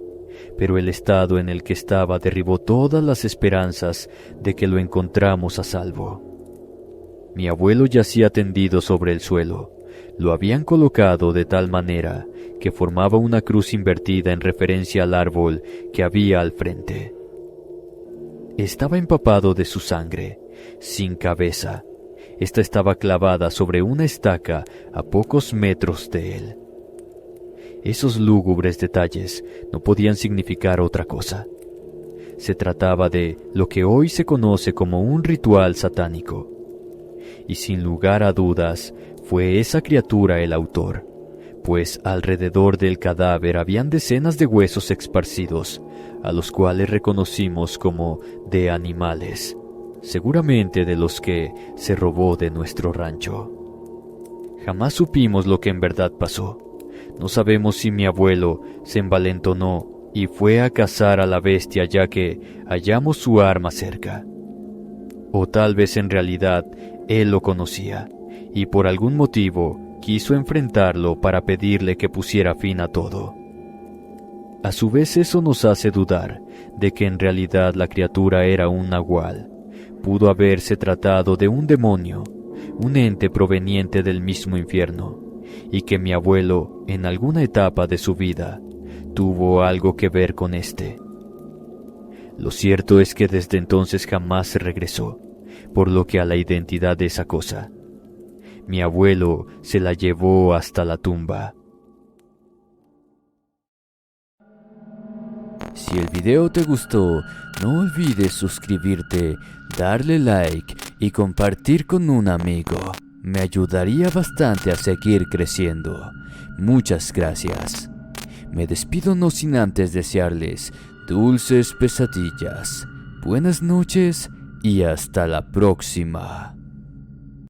pero el estado en el que estaba derribó todas las esperanzas de que lo encontramos a salvo. Mi abuelo yacía tendido sobre el suelo. Lo habían colocado de tal manera que formaba una cruz invertida en referencia al árbol que había al frente. Estaba empapado de su sangre, sin cabeza. Esta estaba clavada sobre una estaca a pocos metros de él. Esos lúgubres detalles no podían significar otra cosa. Se trataba de lo que hoy se conoce como un ritual satánico. Y sin lugar a dudas, fue esa criatura el autor, pues alrededor del cadáver habían decenas de huesos esparcidos, a los cuales reconocimos como de animales, seguramente de los que se robó de nuestro rancho. Jamás supimos lo que en verdad pasó. No sabemos si mi abuelo se envalentonó y fue a cazar a la bestia ya que hallamos su arma cerca. O tal vez en realidad él lo conocía y por algún motivo quiso enfrentarlo para pedirle que pusiera fin a todo. A su vez eso nos hace dudar de que en realidad la criatura era un nahual. Pudo haberse tratado de un demonio, un ente proveniente del mismo infierno, y que mi abuelo, en alguna etapa de su vida, tuvo algo que ver con este. Lo cierto es que desde entonces jamás se regresó, por lo que a la identidad de esa cosa, mi abuelo se la llevó hasta la tumba. Si el video te gustó, no olvides suscribirte, darle like y compartir con un amigo. Me ayudaría bastante a seguir creciendo. Muchas gracias. Me despido no sin antes desearles dulces pesadillas, buenas noches y hasta la próxima.